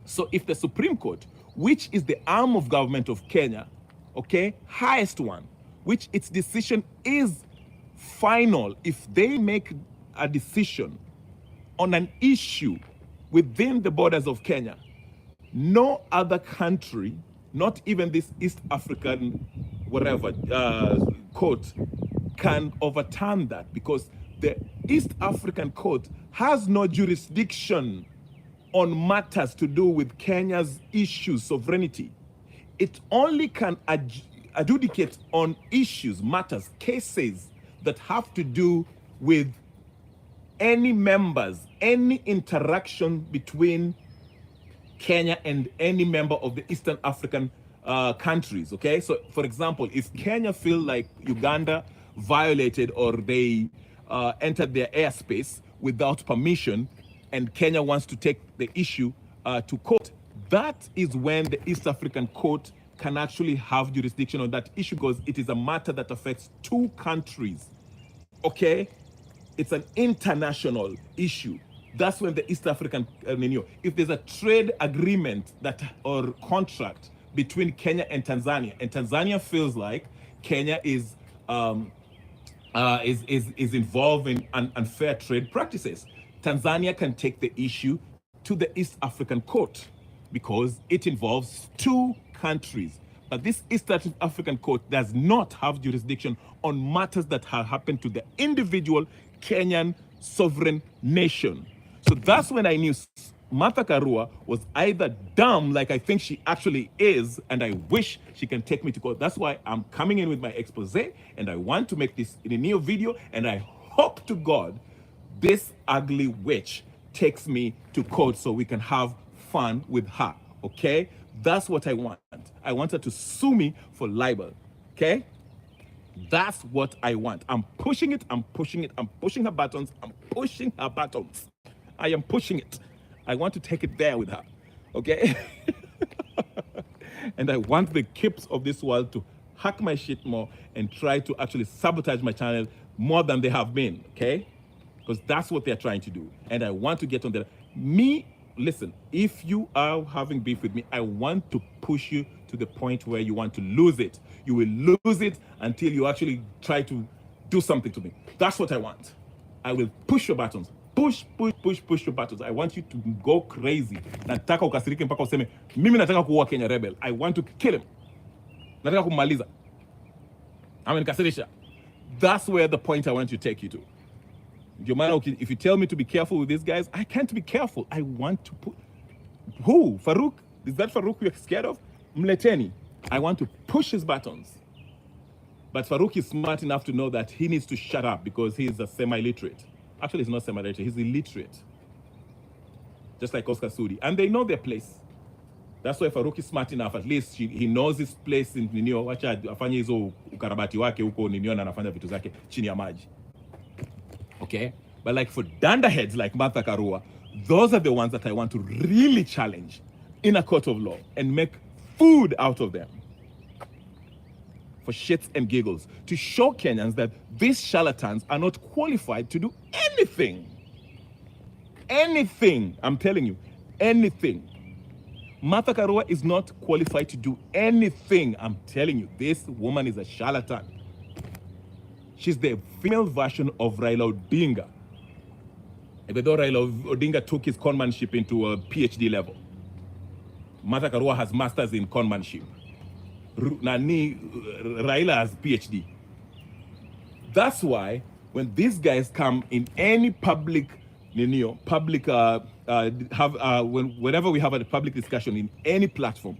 [SPEAKER 1] So if the Supreme Court, which is the arm of government of Kenya, okay, highest one, which its decision is final, if they make a decision on an issue within the borders of Kenya, no other country, not even this East African court, can overturn that, because the East African court has no jurisdiction on matters to do with Kenya's issues, sovereignty. It only can adjudicate on issues, matters, cases that have to do with any members, any interaction between Kenya and any member of the Eastern African countries, okay? So, for example, if Kenya feel like Uganda violated or they entered their airspace without permission, and Kenya wants to take the issue to court, that is when the East African court can actually have jurisdiction on that issue, because it is a matter that affects two countries, okay? It's an international issue. That's when the East African, if there's a trade agreement or contract between Kenya and Tanzania feels like Kenya is involved in unfair trade practices, Tanzania can take the issue to the East African court because it involves two countries. But this East African court does not have jurisdiction on matters that have happened to the individual Kenyan sovereign nation. So that's when I knew Martha Karua was either dumb, like I think she actually is, and I wish she can take me to court. That's why I'm coming in with my expose, and I want to make this in a new video, and I hope to God this ugly witch takes me to court so we can have fun with her, okay? That's what I want. I want her to sue me for libel, okay? That's what I want. I'm pushing it, I'm pushing it, I'm pushing her buttons, I'm pushing her buttons. I am pushing it. I want to take it there with her, okay? And I want the kips of this world to hack my shit more and try to actually sabotage my channel more than they have been, okay? Because that's what they're trying to do. And I want to get on there. Listen, if you are having beef with me, I want to push you to the point where you want to lose it. You will lose it until you actually try to do something to me. That's what I want. I will push your buttons. Push your buttons. I want you to go crazy. Nataka ukasirike mpaka useme, mimi nataka kuua Kenya rebel. I want to kill him. Nataka kumaliza. Amenikasirisha. That's where the point I want to take you to. If you tell me to be careful with these guys, I can't be careful. I want to put... Who? Farouk? Is that Farouk you're scared of? Mleteni. I want to push his buttons. But Farouk is smart enough to know that he needs to shut up because he's a semi-literate. Actually, he's not semi-literate. He's illiterate. Just like Oscar Sudi. And they know their place. That's why Farouk is smart enough. At least he knows his place in Ninio. Wacha afanye hizo ukarabati wake huko Ninio na anafanya vitu zake chini ya maji. Okay? But like for dunderheads like Martha Karua, those are the ones that I want to really challenge in a court of law and make food out of them. For shits and giggles. To show Kenyans that these charlatans are not qualified to do anything. Anything. I'm telling you. Anything. Martha Karua is not qualified to do anything. I'm telling you. This woman is a charlatan. She's the female version of Raila Odinga. Even though Raila Odinga took his conmanship into a PhD level, Martha Karua has masters in conmanship. Raila has PhD. That's why when these guys come in any public, whenever we have a public discussion in any platform,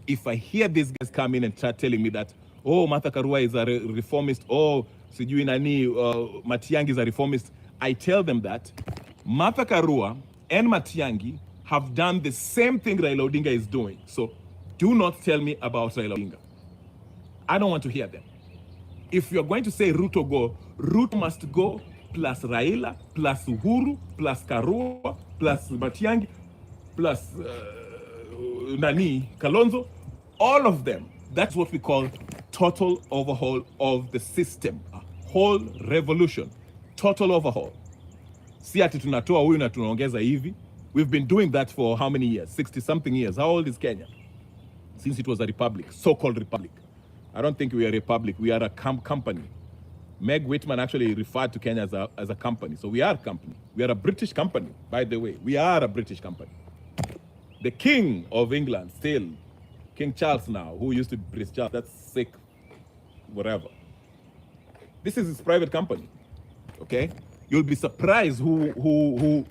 [SPEAKER 1] if I hear these guys come in and start telling me that, oh, Martha Karua is a reformist, oh, sijui nani, Matiang'i is a reformist, I tell them that Martha Karua and Matiang'i have done the same thing Raila Odinga is doing. So do not tell me about Raila Odinga. I don't want to hear them. If you're going to say Ruto go, Ruto must go, plus Raila, plus Uhuru, plus Karua, plus Matiang'i, plus Kalonzo, all of them. That's what we call total overhaul of the system. A whole revolution. Total overhaul. Si ati tunatoa huyu na tunaongeza hivi. We've been doing that for how many years? 60-something years. How old is Kenya? Since it was a republic, so-called republic. I don't think we are a republic. We are a company. Meg Whitman actually referred to Kenya as a company. So we are a company. We are a British company, by the way. We are a British company. The King of England, still, King Charles now, who used to be Prince Charles, that's sick, whatever. This is his private company, okay? You'll be surprised who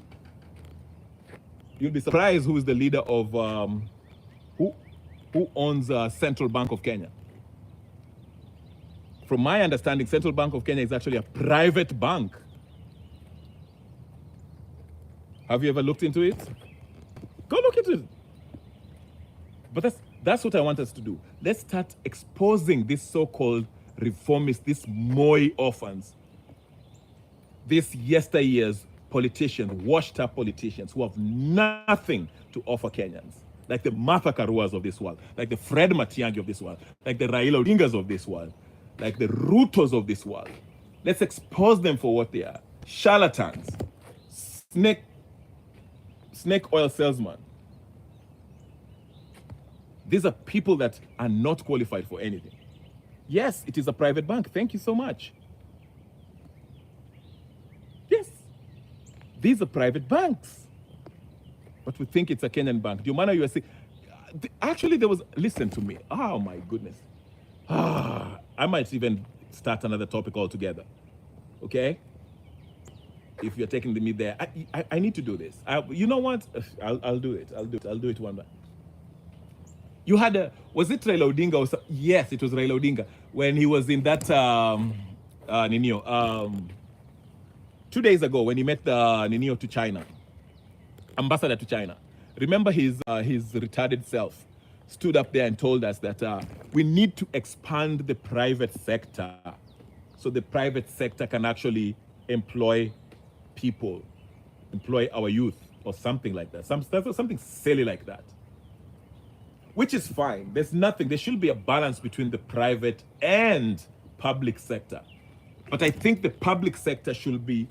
[SPEAKER 1] is the leader of, who owns Central Bank of Kenya. From my understanding, Central Bank of Kenya is actually a private bank. Have you ever looked into it? Go look into it. But that's what I want us to do. Let's start exposing these so-called reformists, these Moi orphans, these yesteryear's politicians, washed-up politicians who have nothing to offer Kenyans, like the Martha Karuas of this world, like the Fred Matiang'i of this world, like the Raila Odingas of this world, like the Rutos of this world. Let's expose them for what they are. Charlatans, snake oil salesmen. These are people that are not qualified for anything. Yes, it is a private bank. Thank you so much. Yes, these are private banks. But we think it's a Kenyan bank. Do you mind you are saying? Actually, there was, listen to me. Oh my goodness. I might even start another topic altogether. Okay? if you're taking me there. I need to do this. You know what? I'll do it. I'll do it one day. You had was it Raila Odinga or yes, it was Raila Odinga when he was in that Ninio 2 days ago when he met the Ninio to China, ambassador to China. Remember his retarded self stood up there and told us that we need to expand the private sector so the private sector can actually employ people, employ our youth or something like that. Something silly like that. Which is fine. There's nothing. There should be a balance between the private and public sector. But I think the public sector should be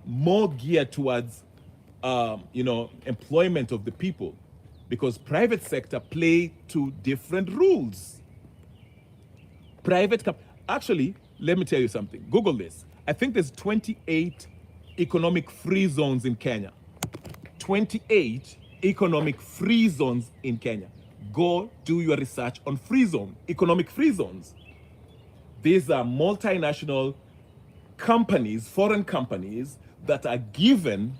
[SPEAKER 1] more geared towards, employment of the people, because private sector play to different rules. Actually, let me tell you something. Google this. I think there's 28 economic free zones in Kenya. 28 economic free zones in Kenya. Go do your research on economic free zones. These are multinational companies, foreign companies that are given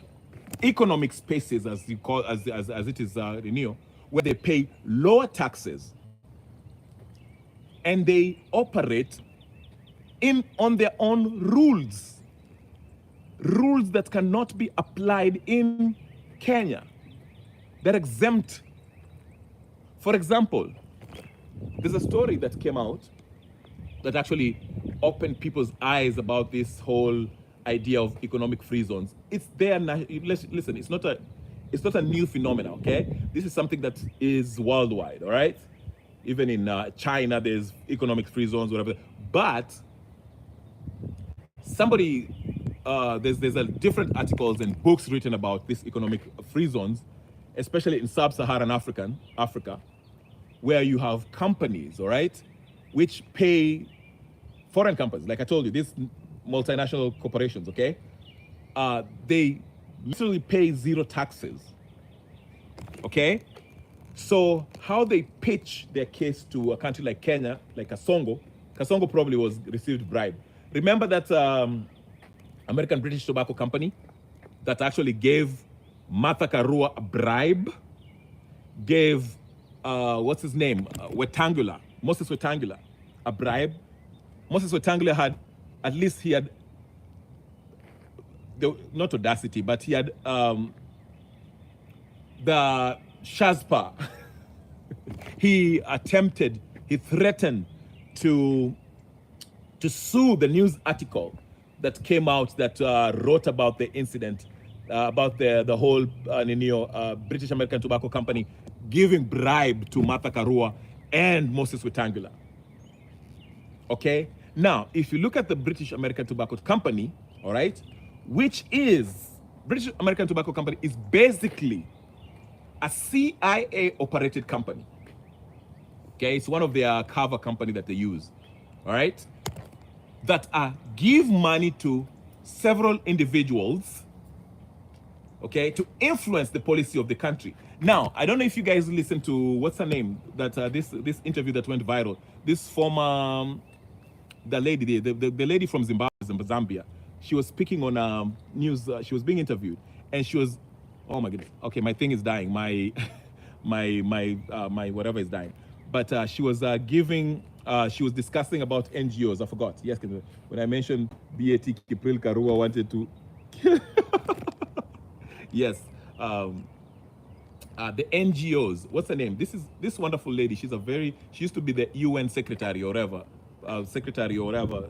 [SPEAKER 1] economic spaces, as it is renewed, where they pay lower taxes and they operate on their own rules that cannot be applied in Kenya. They're exempt. For example, there's a story that came out that actually opened people's eyes about this whole idea of economic free zones. It's there. Listen, it's not a new phenomenon. Okay, this is something that is worldwide. All right, even in China, there's economic free zones, whatever. But there's a different articles and books written about this economic free zones, especially in sub-Saharan Africa, where you have companies, all right, which pay foreign companies, like I told you, these multinational corporations, okay, they literally pay zero taxes, okay? So how they pitch their case to a country like Kenya, like Kasongo probably received bribe. Remember that American British Tobacco Company that actually gave Martha Karua a bribe, gave what's his name, Moses Wetangula a bribe. Moses Wetangula had, at least he had, not audacity, but he had the Shazpa. He threatened to sue the news article that came out that wrote about the incident, about the whole British American Tobacco Company giving bribe to Martha Karua and Moses Wetangula. Okay? Now, if you look at the British American Tobacco Company, all right, British American Tobacco Company is basically a CIA-operated company. Okay? It's one of their cover company that they use, all right, that give money to several individuals, okay, to influence the policy of the country. Now, I don't know if you guys listened to, what's her name, that this interview that went viral, this former, the lady from Zambia. She was speaking on news, she was being interviewed, and she was, oh my goodness, okay, my thing is dying, my whatever is dying. But she was she was discussing about NGOs. I forgot. Yes, when I mentioned BAT Kipril Karua wanted to. Yes, the NGOs. What's her name? This wonderful lady. She used to be the UN secretary or whatever. Secretary or whatever.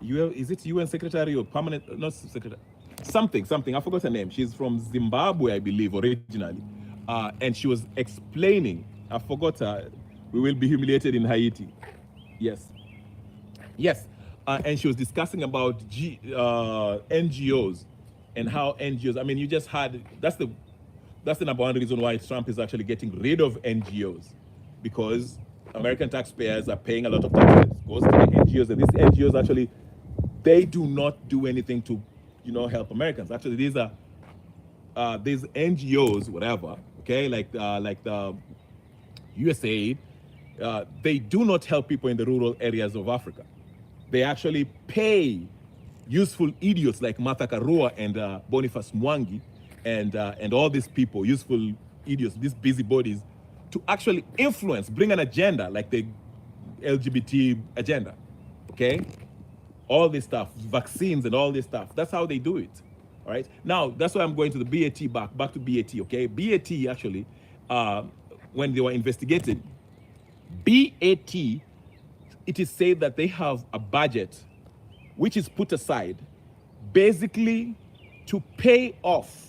[SPEAKER 1] Is it UN secretary or permanent? Not secretary. Something. I forgot her name. She's from Zimbabwe, I believe, originally. And she was explaining. I forgot her. We will be humiliated in Haiti. Yes. And she was discussing about NGOs and how NGOs. I mean, you just had that's the number one reason why Trump is actually getting rid of NGOs, because American taxpayers are paying a lot of taxes. It goes to the NGOs, and these NGOs actually they do not do anything to, help Americans. Actually, these NGOs, whatever, okay, like the USAID. They do not help people in the rural areas of Africa. They actually pay useful idiots like Martha Karua and Boniface Mwangi and all these people, useful idiots, these busybodies, to actually influence, bring an agenda like the LGBT agenda, okay? All this stuff, vaccines and all this stuff. That's how they do it, all right? Now, that's why I'm going to the BAT back to BAT, okay? BAT actually, when they were investigated, BAT, it is said that they have a budget which is put aside basically to pay off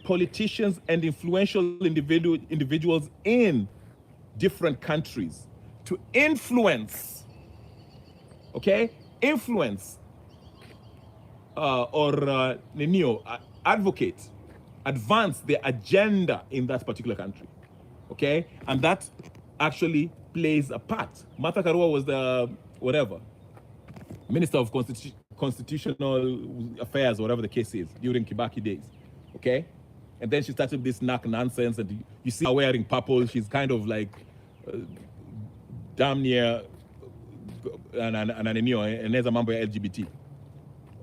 [SPEAKER 1] politicians and influential individuals in different countries to influence, okay? Influence advocate, advance their agenda in that particular country, okay? And that actually plays a part. Martha Karua was the Minister of Constitutional Affairs, whatever the case is, during Kibaki days, okay? And then she started this nonsense, and you see her wearing purple. She's kind of like damn near and there's a member of LGBT,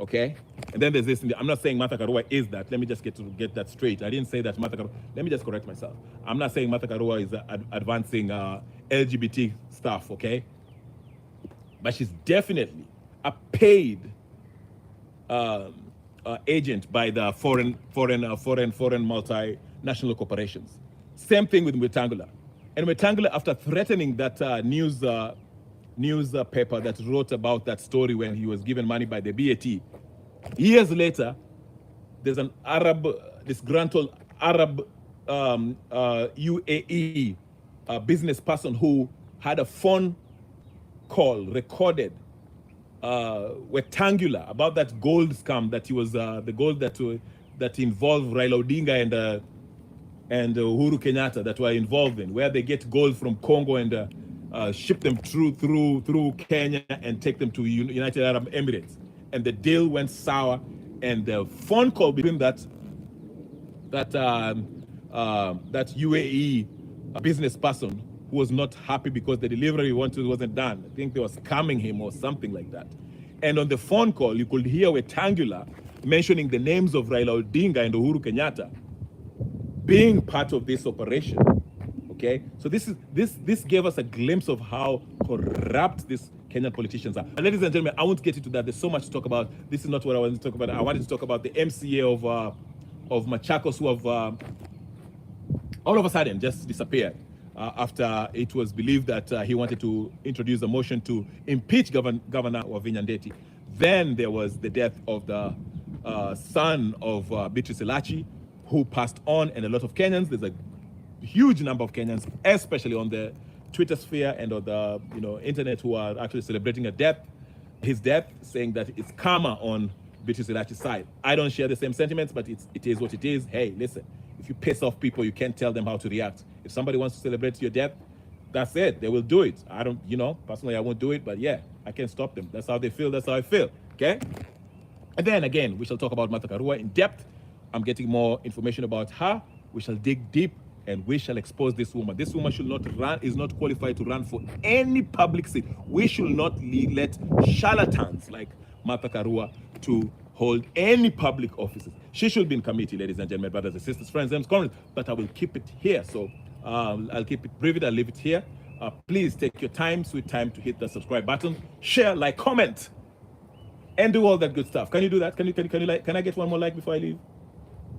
[SPEAKER 1] okay? And then there's this. I'm not saying Martha Karua is that. Let me just get that straight. I didn't say that Martha Karua. Let me just correct myself. I'm not saying Martha Karua is advancing LGBT stuff, okay? But she's definitely a paid agent by the foreign multinational corporations. Same thing with Mwetangula. And Mwetangula, after threatening that newspaper that wrote about that story when he was given money by the BAT, years later, there's an disgruntled Arab UAE business person who had a phone call recorded Mwetangula about that gold scam that he was the gold that involved Raila Odinga and Uhuru Kenyatta that were involved in, where they get gold from Congo and ship them through Kenya and take them to United Arab Emirates. And the deal went sour, and the phone call between that UAE business person who was not happy because the delivery he wanted wasn't done. I think they were scamming him or something like that. And on the phone call, you could hear Mwetangula mentioning the names of Raila Odinga and Uhuru Kenyatta being part of this operation. Okay, so this gave us a glimpse of how corrupt these Kenyan politicians are. And ladies and gentlemen, I won't get into that. There's so much to talk about. This is not what I wanted to talk about. I wanted to talk about the MCA of Machakos, who have all of a sudden just disappeared after it was believed that he wanted to introduce a motion to impeach Governor Wavinya Ndeti. Then there was the death of the son of Beatrice Elachi, who passed on, and a lot of Kenyans. There's a huge number of Kenyans, especially on the Twitter sphere and on the internet, who are actually celebrating his death, saying that it's karma on Beatrice Elachi's side. I don't share the same sentiments, but it is what it is. Hey, listen, if you piss off people, you can't tell them how to react. If somebody wants to celebrate your death, that's it. They will do it. I don't, personally, I won't do it, but yeah, I can't stop them. That's how they feel. That's how I feel. Okay? And then again, we shall talk about Martha Karua in depth. I'm getting more information about her. We shall dig deep, and we shall expose this woman. This woman is not qualified to run for any public seat. We should not let charlatans like Martha Karua to hold any public offices. She should be in committee, ladies and gentlemen, brothers and sisters, friends and comments, but I will keep it here. So I'll keep it brief. I'll leave it here. Please take your time, sweet time, to hit the subscribe button, share, like, comment, and do all that good stuff. Can you do that? Can you like? Can I get one more like before I leave?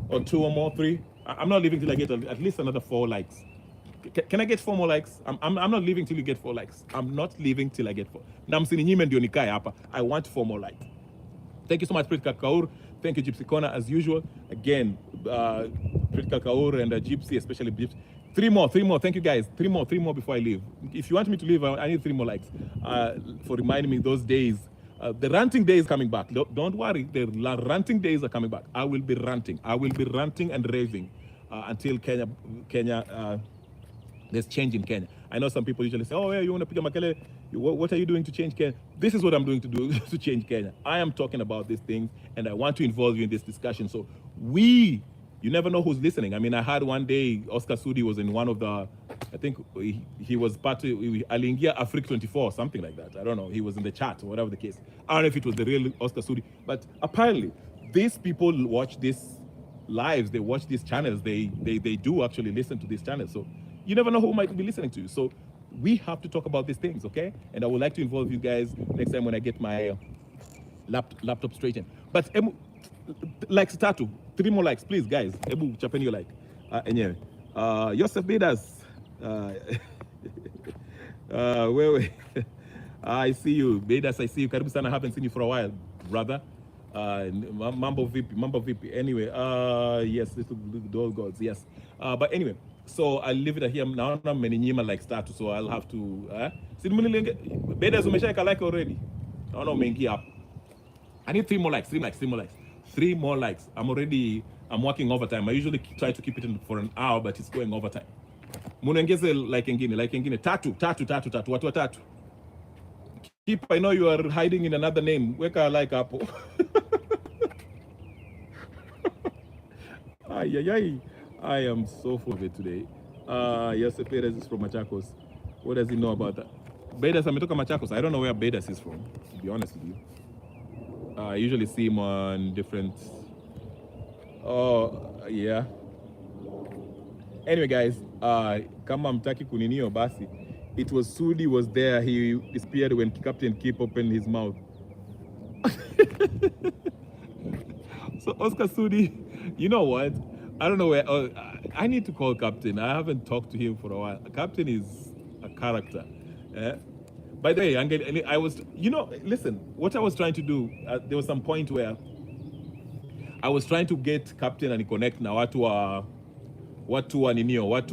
[SPEAKER 1] Or 2 or more, 3? I'm not leaving till I get at least another 4 likes. Can I get 4 more likes? I'm not leaving till you get 4 likes. I'm not leaving till I get 4. I want 4 more likes. Thank you so much, Pritka Kaur. Thank you, Gypsy Corner, as usual. Again, Pritka Kaur and Gypsy, especially Gypsy. 3 more. Thank you, guys. 3 more before I leave. If you want me to leave, I need 3 more likes for reminding me those days. The ranting day is coming back. Don't worry, the ranting days are coming back. I will be ranting and raving until Kenya there's change in Kenya. I know some people usually say, oh yeah, you want to pick a makele? What are you doing to change Kenya? This is what I'm doing to do to change Kenya. I am talking about these things, and I want to involve you in this discussion. So we You never know who's listening. I mean, I heard one day Oscar Sudi was in one of the, I think he was part of Alingia Afrique 24, something like that. I don't know. He was in the chat or whatever the case. I don't know if it was the real Oscar Sudi, but apparently these people watch these lives, they watch these channels, they do actually listen to these channels. So you never know who might be listening to you. So we have to talk about these things, okay? And I would like to involve you guys next time when I get my laptop straightened. But likes tatu, 3 more likes, please, guys. Ebu chapeni your like. Anyway, Joseph Bedas. Wewe. I see you, Bedas. I see you. Karibu sana. I haven't seen you for a while, brother. Mambo vipi. Anyway, yes, little doll gods, yes. But anyway, so I'll leave it here. Now I'm menyima like start, so I'll have to. Bedas umeshaika like already. No, mengi up. I need 3 more likes. 3 more likes. I'm working overtime. I usually try to keep it in for an hour, but it's going overtime. Munengeze like engine. Tatu. Watu watatu. Keep, I know you are hiding in another name. Weka like hapo. Ay. I am so full of it today. Yes, Bedas is from Machakos. What does he know about that? Bedas ametoka Machakos. I don't know where Bedas is from, to be honest with you. I usually see him on different. Oh, yeah. Anyway, guys, kama mtaki kuninio basi, it was Sudi was there. He disappeared when Captain Kip opened his mouth. So Oscar Sudi, you know what? I don't know where. I need to call Captain. I haven't talked to him for a while. Captain is a character. By the way, I was, listen, what I was trying to do, there was some point where I was trying to get Captain and connect na watu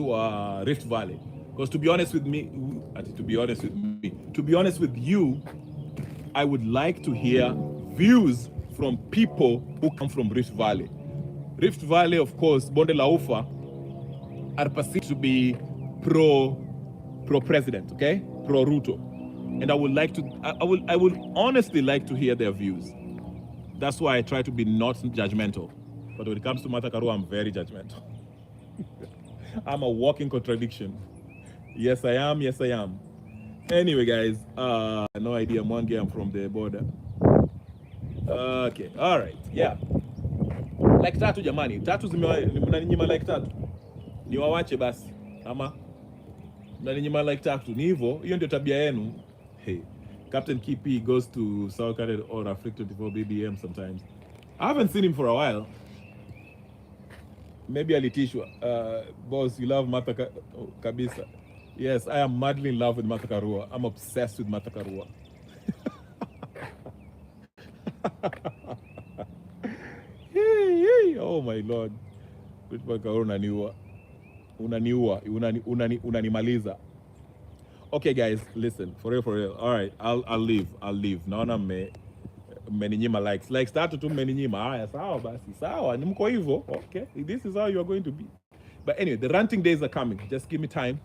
[SPEAKER 1] wa Rift Valley. Because to be honest with you, I would like to hear views from people who come from Rift Valley. Rift Valley, of course, Bonde la Ufa are perceived to be pro-president, okay? Pro-Ruto. And I would like to, I would honestly like to hear their views. That's why I try to be not judgmental. But when it comes to Martha Karua, I'm very judgmental. I'm a walking contradiction. Yes, I am. Anyway, guys, no idea. Mwangi, I'm from the border. Okay, all right, yeah. Like tatu jamani. Tatu mnaninyima like tatu. Niwawache basi. Ama mnaninyima like tatu. Ni hivyo, hiyo ndio tabia yenu. Hey, Captain KP goes to South Carolina or Afrique 24 BBM sometimes. I haven't seen him for a while. Maybe alitishwa. Boss, you love Martha Kabisa. Yes, I am madly in love with Martha Karua. I'm obsessed with Martha Karua. Oh my Lord. Unanimaliza. Okay, guys, listen. For real. All right, I'll leave. Naona mmeninyima likes. Likes tatu tu mmeninyima. Haya, sawa basi. Sawa, ni mko hivyo. Okay, this is how you are going to be. But anyway, the ranting days are coming. Just give me time.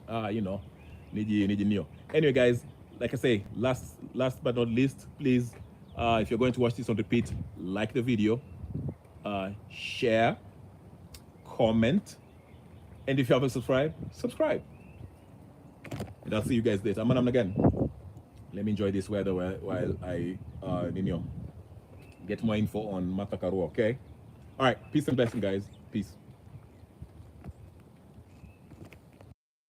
[SPEAKER 1] Niji. Anyway, guys, like I say, last but not least, please, if you're going to watch this on repeat, like the video, share, comment, and if you haven't subscribed, subscribe. And I'll see you guys later. I'm again. Let me enjoy this weather while I get more info on Martha Karua, okay? All right, peace and blessing, guys. Peace.